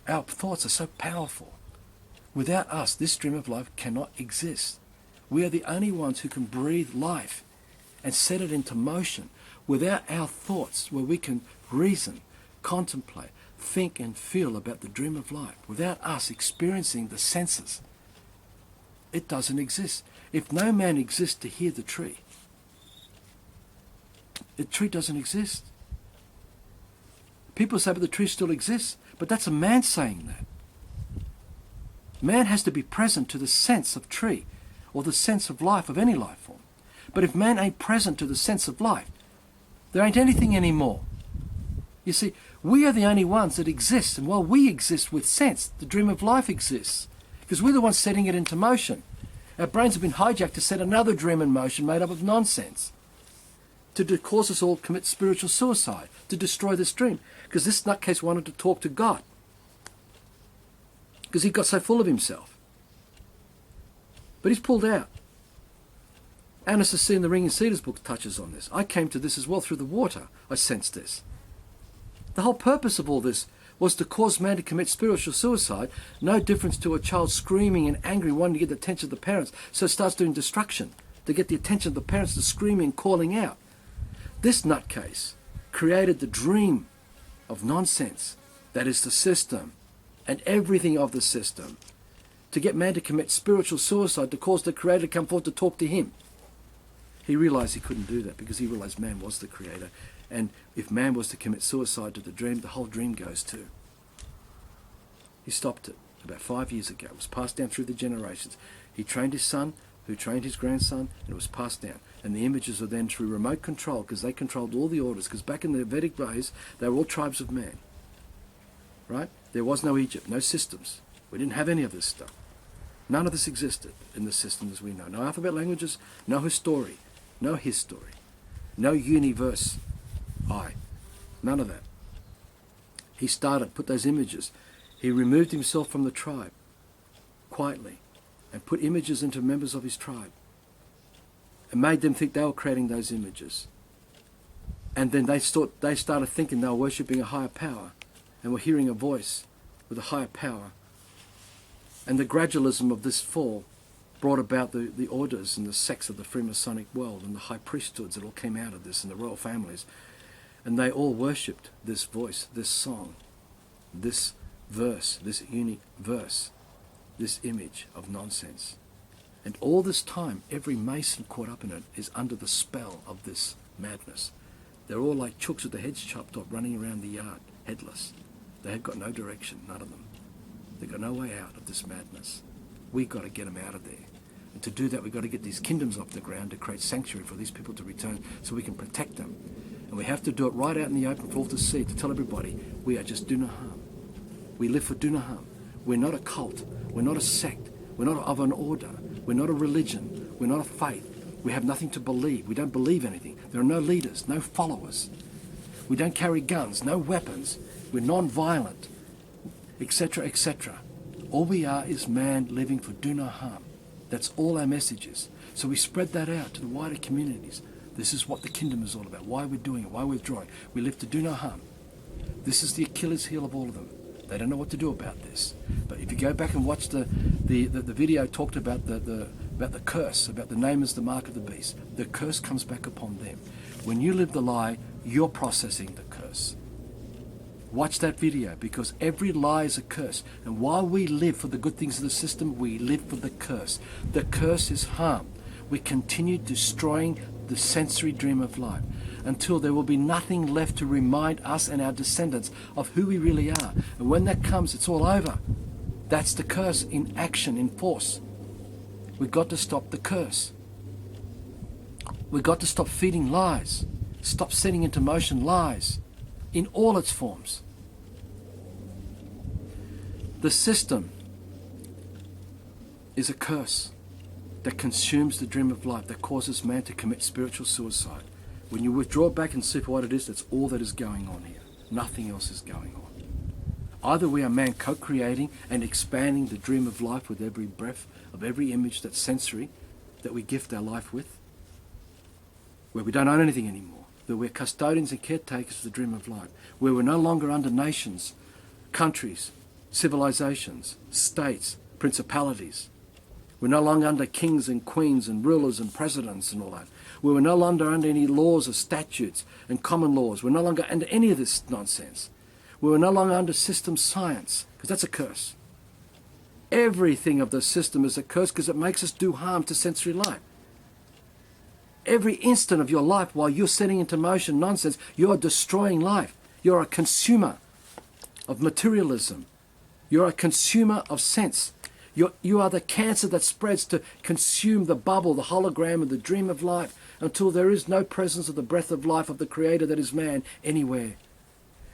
Our thoughts are so powerful. Without us, this stream of life cannot exist. We are the only ones who can breathe life and set it into motion. Without our thoughts, where we can reason, contemplate, think and feel about the dream of life, without us experiencing the senses, it doesn't exist. If no man exists to hear the tree doesn't exist. People say, but the tree still exists. But that's a man saying that. Man has to be present to the sense of tree, or the sense of life of any life form. But if man ain't present to the sense of life, there ain't anything anymore. You see, we are the only ones that exist, and while we exist with sense, the dream of life exists, because we're the ones setting it into motion. Our brains have been hijacked to set another dream in motion made up of nonsense, to cause us all to commit spiritual suicide, to destroy this dream, because this nutcase wanted to talk to God, because he got so full of himself. But he's pulled out. Annis in the Ringing Cedars book touches on this. I came to this as well through the water. I sensed this. The whole purpose of all this was to cause man to commit spiritual suicide, no difference to a child screaming and angry, wanting to get the attention of the parents, so it starts doing destruction, to get the attention of the parents, to screaming and calling out. This nutcase created the dream of nonsense that is the system and everything of the system, to get man to commit spiritual suicide, to cause the Creator to come forth to talk to him. He realized he couldn't do that, because he realized man was the Creator. And if man was to commit suicide to the dream, the whole dream goes too. He stopped it about 5 years ago. It was passed down through the generations. He trained his son, who trained his grandson, and it was passed down. And the images were then through remote control, because they controlled all the orders, because back in the Vedic days, they were all tribes of man. Right? There was no Egypt, no systems. We didn't have any of this stuff. None of this existed in the system as we know. No alphabet languages, no history, no history, no universe. None of that. He put those images. He removed himself from the tribe quietly and put images into members of his tribe and made them think they were creating those images. And then they started thinking they were worshipping a higher power and were hearing a voice with a higher power. And the gradualism of this fall brought about the orders and the sects of the Freemasonic world and the high priesthoods that all came out of this and the royal families. And they all worshipped this voice, this song, this verse, this unique verse, this image of nonsense. And all this time, every Mason caught up in it is under the spell of this madness. They're all like chooks with their heads chopped off, running around the yard, headless. They have got no direction, none of them. They've got no way out of this madness. We've got to get them out of there. And to do that, we've got to get these kingdoms off the ground to create sanctuary for these people to return so we can protect them. And we have to do it right out in the open for all to see, to tell everybody, we are just do no harm. We live for do no harm. We're not a cult. We're not a sect. We're not of an order. We're not a religion. We're not a faith. We have nothing to believe. We don't believe anything. There are no leaders, no followers. We don't carry guns, no weapons. We're non-violent, etc., etc. All we are is man living for do no harm. That's all our message is. So we spread that out to the wider communities. This is what the kingdom is all about, why we're doing it, why we're withdrawing. We live to do no harm. This is the Achilles heel of all of them. They don't know what to do about this. But if you go back and watch the video talked about the curse, about the name is the mark of the beast, the curse comes back upon them. When you live the lie, you're processing the curse. Watch that video, because every lie is a curse. And while we live for the good things of the system, we live for the curse. The curse is harm. We continue destroying the sensory dream of life until there will be nothing left to remind us and our descendants of who we really are. And when that comes, it's all over. That's the curse in action, in force. We've got to stop the curse. We've got to stop feeding lies. Stop setting into motion lies in all its forms. The system is a curse that consumes the dream of life, that causes man to commit spiritual suicide. When you withdraw back and see for what it is, that's all that is going on here. Nothing else is going on. Either we are man co-creating and expanding the dream of life with every breath of every image that's sensory that we gift our life with, where we don't own anything anymore, that we're custodians and caretakers of the dream of life, where we're no longer under nations, countries, civilizations, states, principalities. We're no longer under kings and queens and rulers and presidents and all that. We're no longer under any laws or statutes and common laws. We're no longer under any of this nonsense. We're no longer under system science, because that's a curse. Everything of the system is a curse because it makes us do harm to sensory life. Every instant of your life while you're setting into motion nonsense, you're destroying life. You're a consumer of materialism. You're a consumer of sense. You are the cancer that spreads to consume the bubble, the hologram, and the dream of life until there is no presence of the breath of life of the Creator that is man anywhere.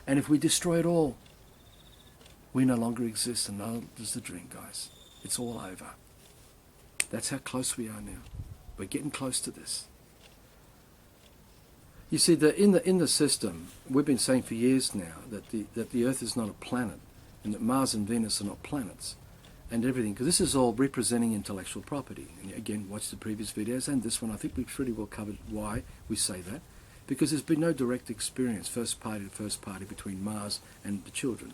And if we destroy it all, we no longer exist, and no, there's the dream, guys. It's all over. That's how close we are now. We're getting close to this. You see, in the system, we've been saying for years now that the Earth is not a planet, and that Mars and Venus are not planets, and everything, because this is all representing intellectual property. And again, watch the previous videos, and this one I think we've pretty well covered why we say that, because there's been no direct experience, first party to first party, between Mars and the children.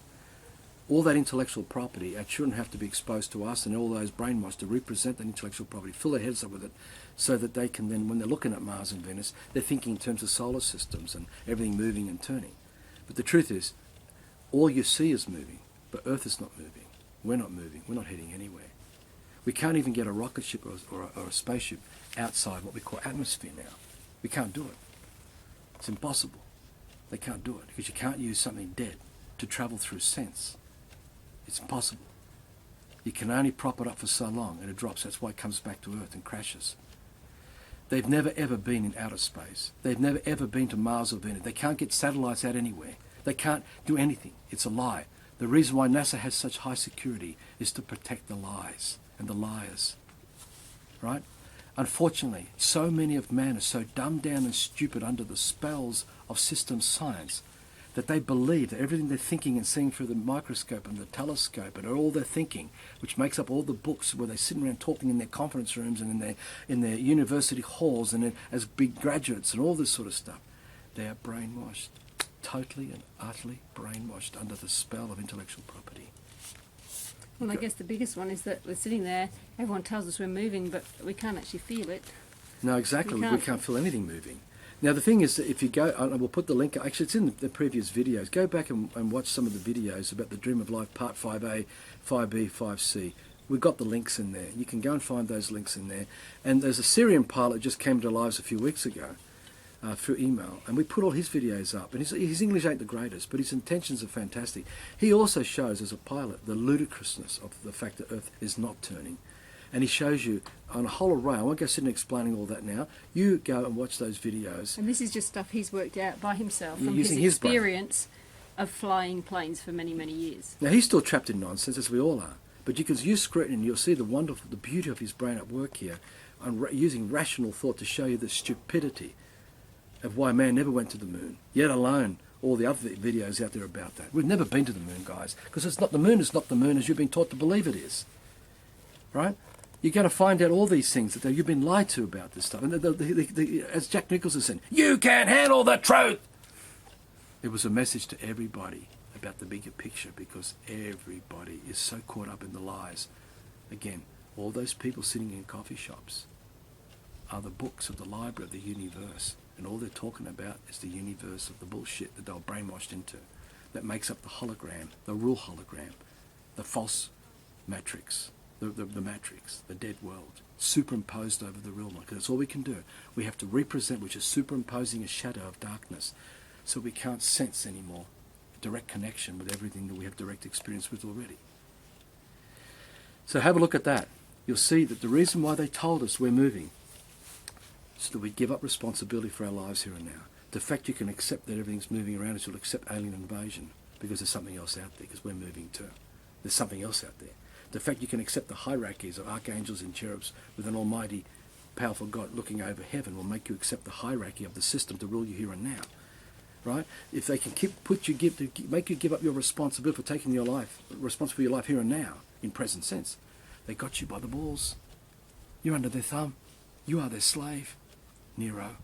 All that intellectual property, our children have to be exposed to us and all those brainwashed to represent that intellectual property, fill their heads up with it, so that they can then, when they're looking at Mars and Venus, they're thinking in terms of solar systems and everything moving and turning. But the truth is, all you see is moving, but Earth is not moving. We're not moving. We're not heading anywhere. We can't even get a rocket ship or a spaceship outside what we call atmosphere now. We can't do it. It's impossible. They can't do it because you can't use something dead to travel through sense. It's impossible. You can only prop it up for so long and it drops. That's why it comes back to Earth and crashes. They've never ever been in outer space. They've never ever been to Mars or Venus. They can't get satellites out anywhere. They can't do anything. It's a lie. The reason why NASA has such high security is to protect the lies and the liars. Right? Unfortunately, so many of man are so dumbed down and stupid under the spells of system science that they believe that everything they're thinking and seeing through the microscope and the telescope and all their thinking, which makes up all the books where they're sitting around talking in their conference rooms and in their university halls and as big graduates and all this sort of stuff, they are brainwashed, totally and utterly brainwashed under the spell of intellectual property. Well, I guess the biggest one is that we're sitting there, everyone tells us we're moving, but we can't actually feel it. No, exactly. We can't feel anything moving. Now, the thing is that if you go, and we'll put the link, actually it's in the previous videos, go back and watch some of the videos about the Dream of Life, Part 5A, 5B, 5C. We've got the links in there. You can go and find those links in there. And there's a Syrian pilot just came to lives a few weeks ago through email, and we put all his videos up. And his English ain't the greatest, but his intentions are fantastic. He also shows, as a pilot, the ludicrousness of the fact that Earth is not turning. And he shows you on a whole array. I won't go sitting explaining all that now. You go and watch those videos. And this is just stuff he's worked out by himself from Using his his brain. experience of flying planes for many, many years. Now, he's still trapped in nonsense, as we all are. But you can use scrutiny and you'll see the beauty of his brain at work here, on using rational thought to show you the stupidity of why man never went to the moon, yet alone all the other videos out there about that. We've never been to the moon, guys, because it's not the moon is not the moon as you've been taught to believe it is. Right? You're going to find out all these things that you've been lied to about this stuff. And as Jack Nicholson said, you can't handle the truth. It was a message to everybody about the bigger picture, because everybody is so caught up in the lies. Again, all those people sitting in coffee shops are the books of the library of the universe, and all they're talking about is the universe of the bullshit that they were brainwashed into, that makes up the hologram, the real hologram, the false matrix, the matrix, the dead world, superimposed over the real one, because that's all we can do. We have to represent, which is superimposing a shadow of darkness, so we can't sense anymore direct connection with everything that we have direct experience with already. So have a look at that. You'll see that the reason why they told us we're moving is so that we give up responsibility for our lives here and now. The fact you can accept that everything's moving around is you'll accept alien invasion, because there's something else out there, because we're moving too. There's something else out there. The fact you can accept the hierarchies of archangels and cherubs with an almighty, powerful God looking over heaven will make you accept the hierarchy of the system to rule you here and now. Right? If they can make you give up your responsibility for taking your life, responsible for your life here and now, in present sense, they got you by the balls. You're under their thumb. You are their slave, Nero.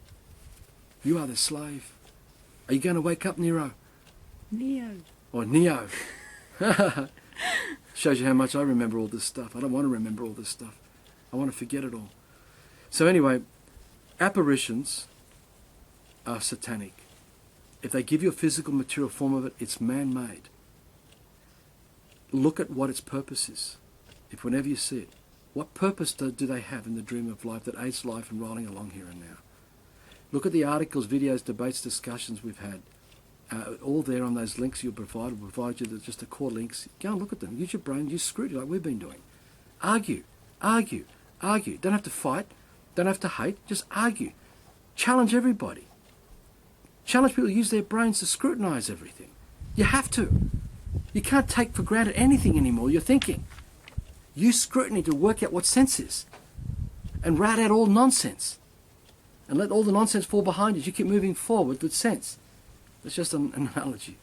You are their slave. Are you going to wake up, Nero? Neo. Or Neo. Shows you how much I remember all this stuff. I don't want to remember all this stuff. I want to forget it all. So anyway, apparitions are satanic. If they give you a physical material form of it, it's man-made. Look at what its purpose is. If whenever you see it, what purpose do they have in the dream of life that aids life and rolling along here and now? Look at the articles, videos, debates, discussions we've had. All there on those links you'll provide. We'll provide you just the core links. Go and look at them. Use your brain. Use scrutiny like we've been doing. Argue. Argue. Argue. Don't have to fight. Don't have to hate. Just argue. Challenge everybody. Challenge people to use their brains to scrutinize everything. You have to. You can't take for granted anything anymore. You're thinking. Use scrutiny to work out what sense is. And rout out all nonsense. And let all the nonsense fall behind you. You keep moving forward with sense. It's just an analogy.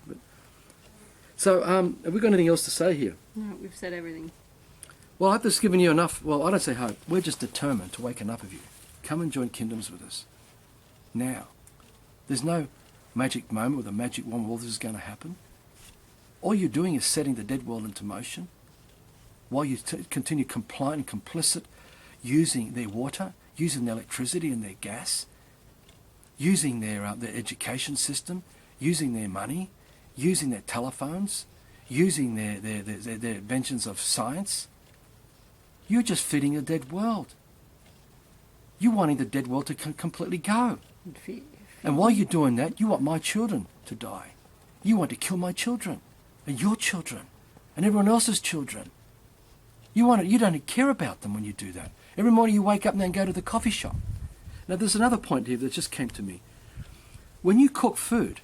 So, have we got anything else to say here? No, we've said everything. Well, I hope this has given you enough. Well, I don't say hope. We're just determined to wake enough of you. Come and join Kingdoms with us. Now. There's no magic moment with a magic wand where all this is going to happen. All you're doing is setting the dead world into motion while you continue compliant and complicit, using their water, using their electricity and their gas, using their education system, using their money, using their telephones, using their inventions of science. You're just feeding a dead world. You're wanting the dead world to completely go. And while you're doing that, you want my children to die. You want to kill my children, and your children, and everyone else's children. You don't care about them when you do that. Every morning you wake up and then go to the coffee shop. Now there's another point here that just came to me. When you cook food,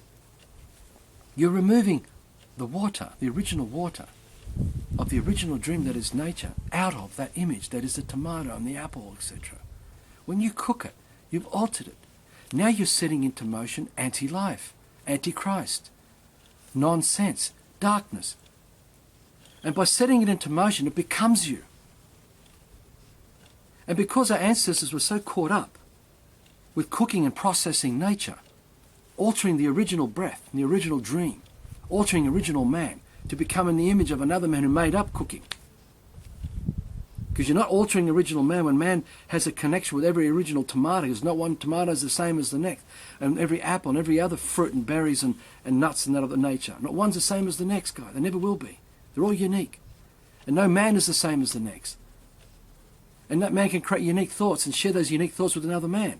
you're removing the water, the original water, of the original dream that is nature, out of that image that is the tomato and the apple, etc. When you cook it, you've altered it. Now you're setting into motion anti-life, anti-Christ, nonsense, darkness. And by setting it into motion, it becomes you. And because our ancestors were so caught up with cooking and processing nature, altering the original breath, the original dream, altering original man to become in the image of another man who made up cooking. Because you're not altering original man when man has a connection with every original tomato, because not one tomato is the same as the next, and every apple and every other fruit and berries and nuts and that of the nature. Not one's the same as the next guy. They never will be. They're all unique. And no man is the same as the next. And that man can create unique thoughts and share those unique thoughts with another man.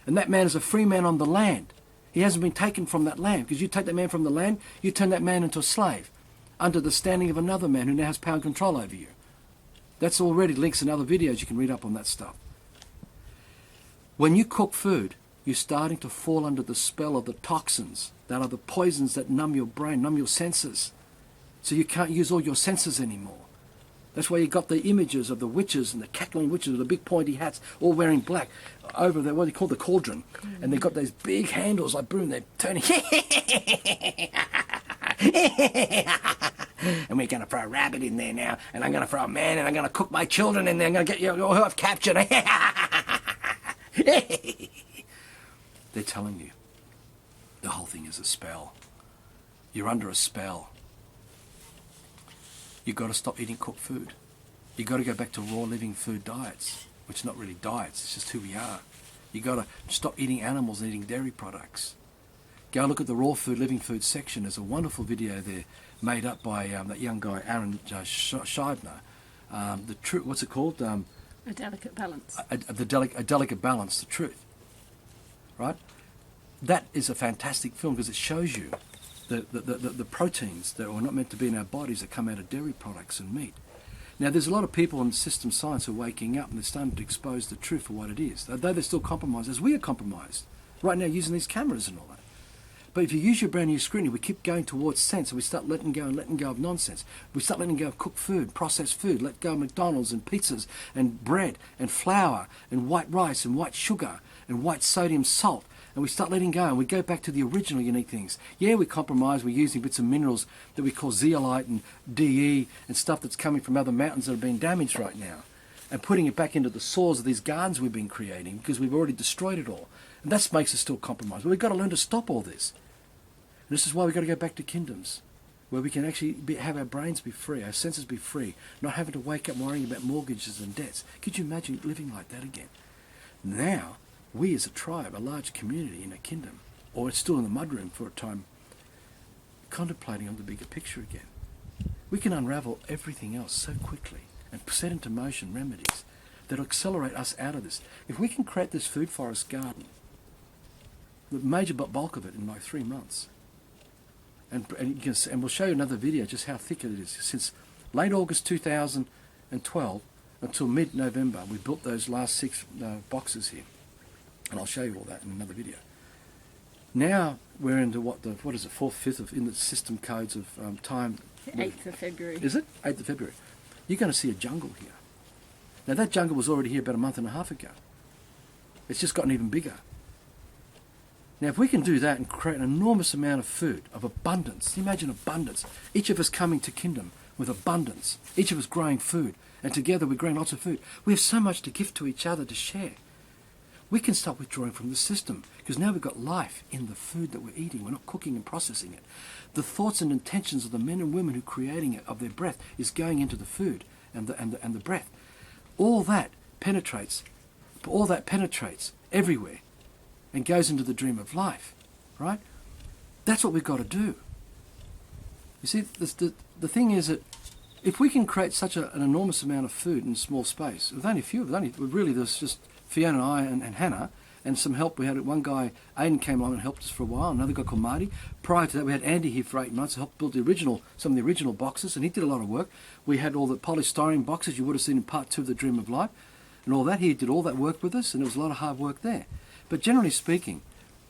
And that man is a free man on the land. He hasn't been taken from that land. Because you take that man from the land, you turn that man into a slave, under the standing of another man who now has power and control over you. That's already links in other videos. You can read up on that stuff. When you cook food, you're starting to fall under the spell of the toxins that are the poisons that numb your brain, numb your senses. So you can't use all your senses anymore. That's why you got the images of the witches and the cackling witches with the big pointy hats, all wearing black, over the, what they call the cauldron. And they've got those big handles like broom. They're turning. And we're going to throw a rabbit in there now. And I'm going to throw a man. And I'm going to cook my children in there. I'm going to get you all who I've captured. They're telling you the whole thing is a spell. You're under a spell. You've got to stop eating cooked food. You've got to go back to raw living food diets, which are not really diets, it's just who we are. You've got to stop eating animals and eating dairy products. Go look at the raw food, living food section. There's a wonderful video there made up by that young guy, Aaron Scheidner. The truth, what's it called? A delicate balance. A delicate balance, the truth. Right? That is a fantastic film because it shows you the proteins that are not meant to be in our bodies that come out of dairy products and meat. Now, there's a lot of people in system science who are waking up and they're starting to expose the truth for what it is, though they're still compromised, as we are compromised right now using these cameras and all that. But if you use your brain and your scrutiny, we keep going towards sense, and we start letting go of nonsense. We start letting go of cooked food, processed food, let go of McDonald's and pizzas and bread and flour and white rice and white sugar and white sodium salt. And we start letting go, and we go back to the original unique things. Yeah, we compromise, we're using bits of minerals that we call zeolite and DE and stuff that's coming from other mountains that are being damaged right now, and putting it back into the soils of these gardens we've been creating because we've already destroyed it all. And that makes us still compromise. But we've got to learn to stop all this. And this is why we've got to go back to kingdoms, where we can actually have our brains be free, our senses be free, not having to wake up worrying about mortgages and debts. Could you imagine living like that again? Now, we as a tribe, a large community in a kingdom, or it's still in the mudroom for a time, contemplating on the bigger picture again. We can unravel everything else so quickly and set into motion remedies that will accelerate us out of this. If we can create this food forest garden, the major bulk of it in like 3 months, and we'll show you another video just how thick it is. Since late August 2012 until mid-November, we built those last 6 boxes here. And I'll show you all that in another video. Now we're into what is it, 4th, 5th in the system codes of time. 8th of February. Is it? 8th of February. You're going to see a jungle here. Now that jungle was already here about a month and a half ago. It's just gotten even bigger. Now if we can do that and create an enormous amount of food, of abundance, imagine abundance. Each of us coming to kingdom with abundance. Each of us growing food. And together we're growing lots of food. We have so much to give to each other to share. We can start withdrawing from the system because now we've got life in the food that we're eating. We're not cooking and processing it. The thoughts and intentions of the men and women who are creating it, of their breath, is going into the food and the breath. All that penetrates everywhere and goes into the dream of life, right? That's what we've got to do. You see, the thing is that if we can create such an enormous amount of food in a small space, with only a few, there's just Fiona and I and Hannah, and some help. We had one guy, Aiden, came along and helped us for a while, another guy called Marty. Prior to that, we had Andy here for 8 months to help build some of the original boxes, and he did a lot of work. We had all the polystyrene boxes you would have seen in part 2 of The Dream of Life, and all that. He did all that work with us, and there was a lot of hard work there. But generally speaking,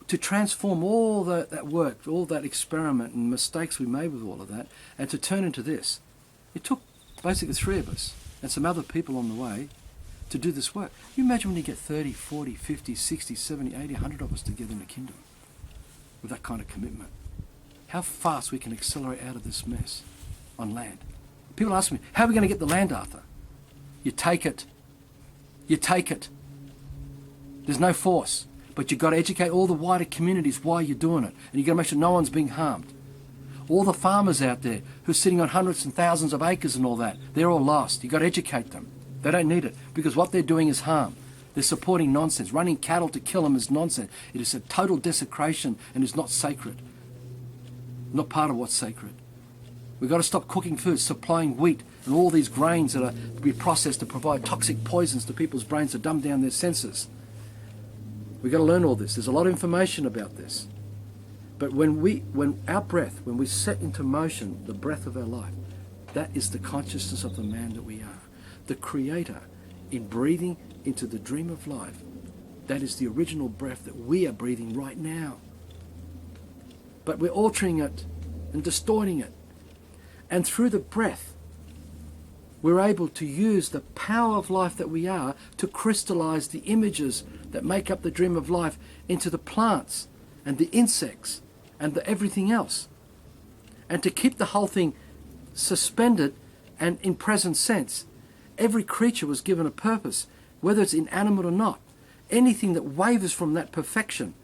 to transform all that work, all that experiment and mistakes we made with all of that, and to turn into this, it took basically 3 of us and some other people on the way to do this work. Can you imagine when you get 30, 40, 50, 60, 70, 80, 100 of us together in the kingdom with that kind of commitment? How fast we can accelerate out of this mess on land. People ask me, how are we going to get the land, Arthur? You take it. You take it. There's no force. But you've got to educate all the wider communities why you're doing it. And you've got to make sure no one's being harmed. All the farmers out there who are sitting on hundreds and thousands of acres and all that, they're all lost. You've got to educate them. They don't need it because what they're doing is harm. They're supporting nonsense. Running cattle to kill them is nonsense. It is a total desecration and is not sacred. Not part of what's sacred. We've got to stop cooking food, supplying wheat and all these grains that are to be processed to provide toxic poisons to people's brains to dumb down their senses. We've got to learn all this. There's a lot of information about this. But when our breath, when we set into motion the breath of our life, that is the consciousness of the man that we are. the Creator in breathing into the dream of life. That is the original breath that we are breathing right now. But we're altering it and distorting it. And through the breath, we're able to use the power of life that we are to crystallize the images that make up the dream of life into the plants and the insects and the everything else. And to keep the whole thing suspended and in present sense, every creature was given a purpose, whether it's inanimate or not. Anything that wavers from that perfection,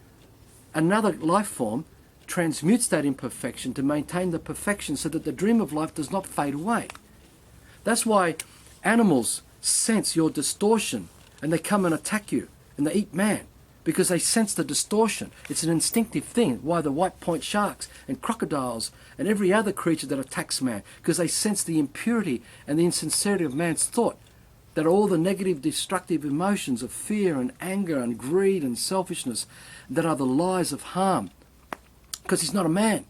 another life form transmutes that imperfection to maintain the perfection so that the dream of life does not fade away. That's why animals sense your distortion and they come and attack you and they eat man, because they sense the distortion. It's an instinctive thing. Why the white point sharks and crocodiles and every other creature that attacks man, because they sense the impurity and the insincerity of man's thought, that all the negative destructive emotions of fear and anger and greed and selfishness that are the lies of harm. Because he's not a man.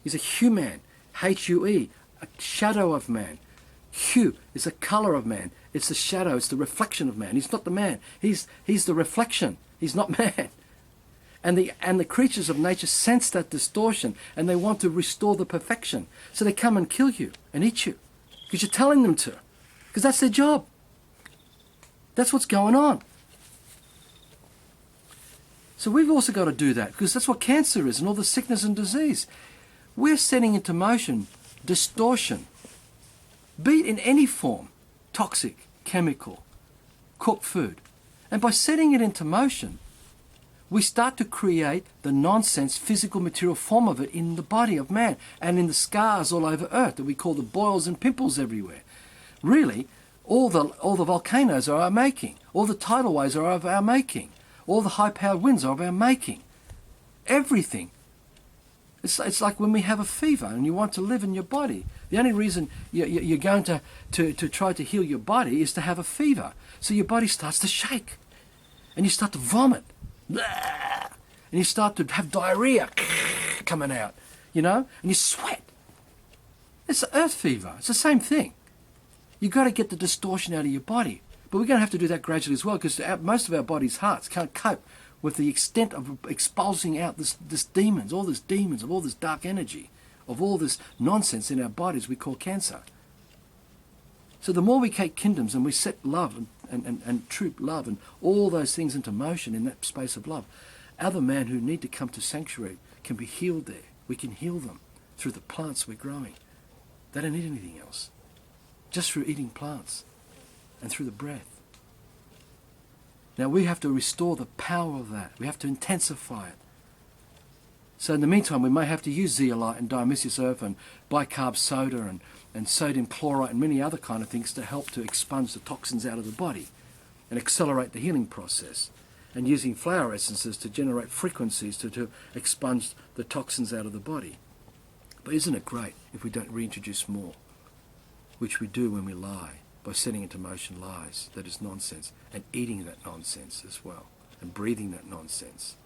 He's a human. H-U-E, a shadow of man. Hue is a colour of man. It's the shadow, it's the reflection of man. He's not the man. He's the reflection. He's not man. And the creatures of nature sense that distortion and they want to restore the perfection. So they come and kill you and eat you. Because you're telling them to. Because that's their job. That's what's going on. So we've also got to do that, because that's what cancer is and all the sickness and disease. We're setting into motion distortion, be it in any form, toxic, chemical, cooked food. And by setting it into motion, we start to create the nonsense physical material form of it in the body of man and in the scars all over earth that we call the boils and pimples everywhere. Really, all the volcanoes are our making. All the tidal waves are of our making. All the high-powered winds are of our making. Everything. It's like when we have a fever and you want to live in your body. The only reason you're going to try to heal your body is to have a fever. So your body starts to shake. And you start to vomit. And you start to have diarrhea coming out. And you sweat. It's the earth fever. It's the same thing. You've got to get the distortion out of your body. But we're going to have to do that gradually as well, because most of our body's hearts can't cope with the extent of expulsing out this demons, all this dark energy, of all this nonsense in our bodies we call cancer. So the more we take kingdoms and we set love and true love and all those things into motion in that space of love, other men who need to come to sanctuary can be healed there. We can heal them through the plants we're growing. They don't need anything else. Just through eating plants and through the breath. Now we have to restore the power of that. We have to intensify it. So in the meantime, we may have to use zeolite and dionysius earth and bicarb soda and sodium chloride and many other kind of things to help to expunge the toxins out of the body and accelerate the healing process. And using flower essences to generate frequencies to expunge the toxins out of the body. But isn't it great if we don't reintroduce more? Which we do when we lie, by setting into motion lies, that is nonsense, and eating that nonsense as well, and breathing that nonsense,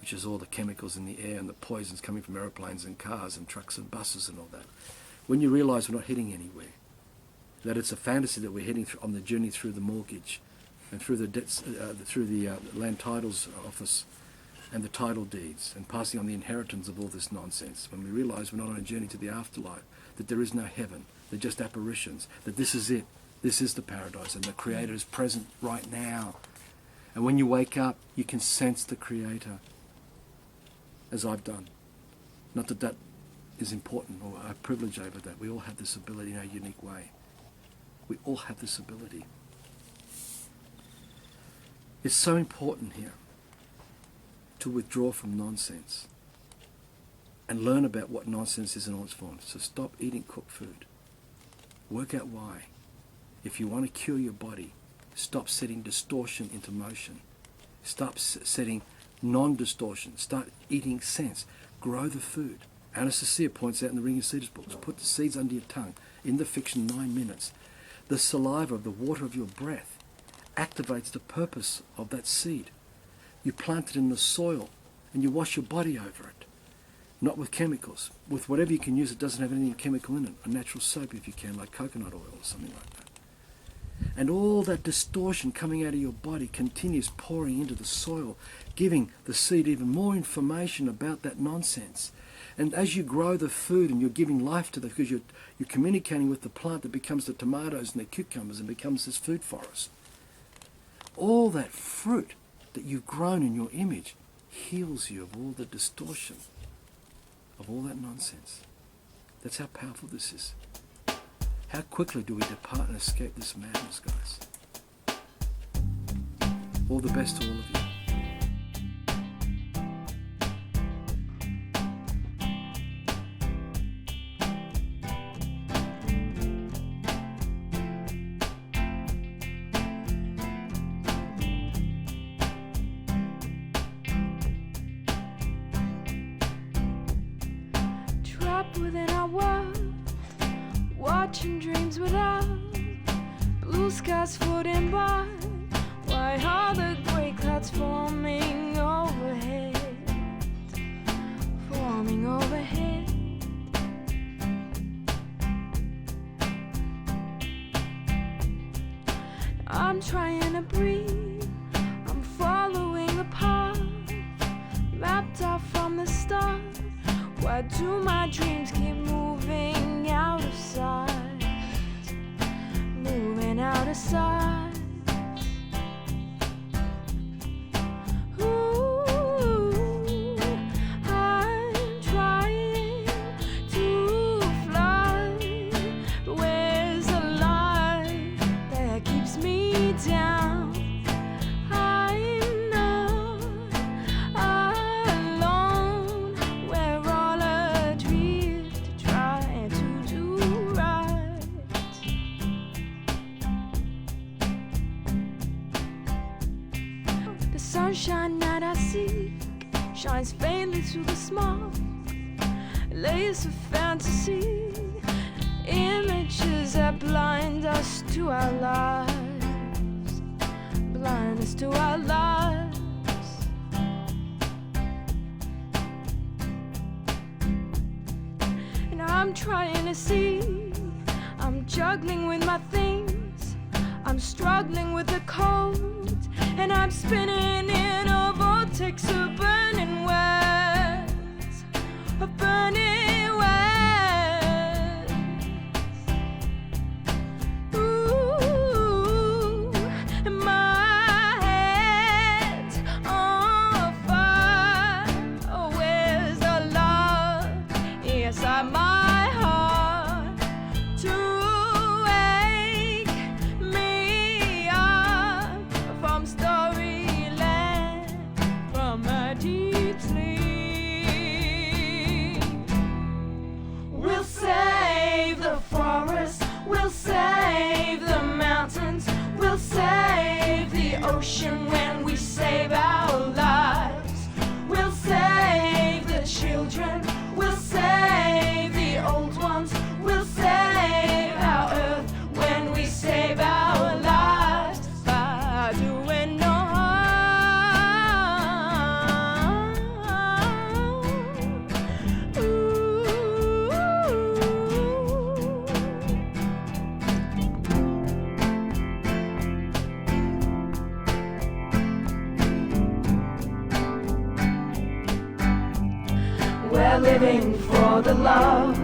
which is all the chemicals in the air and the poisons coming from aeroplanes and cars and trucks and buses and all that. When you realise we're not heading anywhere, that it's a fantasy that we're heading on the journey through the mortgage and through the debts, through the land titles office and the title deeds, and passing on the inheritance of all this nonsense, when we realise we're not on a journey to the afterlife, that there is no heaven, they're just apparitions, that this is it, this is the paradise, and the Creator is present right now. And when you wake up, you can sense the Creator, as I've done. Not that that is important or a privilege over that. We all have this ability in our unique way. We all have this ability. It's so important here to withdraw from nonsense and learn about what nonsense is in all its forms. So stop eating cooked food. Work out why. If you want to cure your body, stop setting distortion into motion. Stop setting non-distortion. Start eating sense. Grow the food. Anastasia points out in the Ring of Cedars books, put the seeds under your tongue. In the fiction, 9 minutes. The saliva, the water of your breath, activates the purpose of that seed. You plant it in the soil and you wash your body over it. Not with chemicals. With whatever you can use that doesn't have anything chemical in it. A natural soap if you can, like coconut oil or something like that. And all that distortion coming out of your body continues pouring into the soil, giving the seed even more information about that nonsense. And as you grow the food and you're giving life to the, because you're communicating with the plant that becomes the tomatoes and the cucumbers and becomes this food forest. All that fruit that you've grown in your image heals you of all the distortion, of all that nonsense. That's how powerful this is. How quickly do we depart and escape this madness, guys? All the best to all of you. Trapped within our world, watching dreams without blue skies floating by. Why are the grey clouds forming overhead? Forming overhead. I'm trying to breathe, I'm following the path mapped out from the start. Why do my dreams keep moving out of sight? Moving out of sight. Ooh, I'm trying to fly, but where's the light that keeps me down? I'm not alone. We're all adrift to try to do right. The sunshine that I seek shines faintly through the smoke. Layers of fantasy, images that blind us to our lives, blind us to our lives. And I'm trying to see, I'm juggling with my things, I'm struggling with the cold, and I'm spinning in a vortex of burning wells, of burning wells. Ooh, and my head's on fire. Oh, where's the love inside my heart to wake me up from storyland, from my deep sleep? We'll save the forest, we'll save the mountains, we'll save the ocean when we save our lives. We'll save the children, we'll save the old ones, we'll save our earth when we save our lives by doing no harm. Ooh. We're living for the love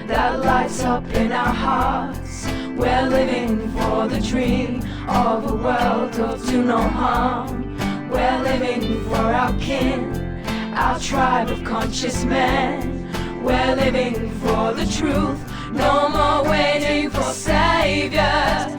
that lights up in our hearts. We're living for the dream of a world of do no harm. We're living for our kin, our tribe of conscious men. We're living for the truth, no more waiting for saviors.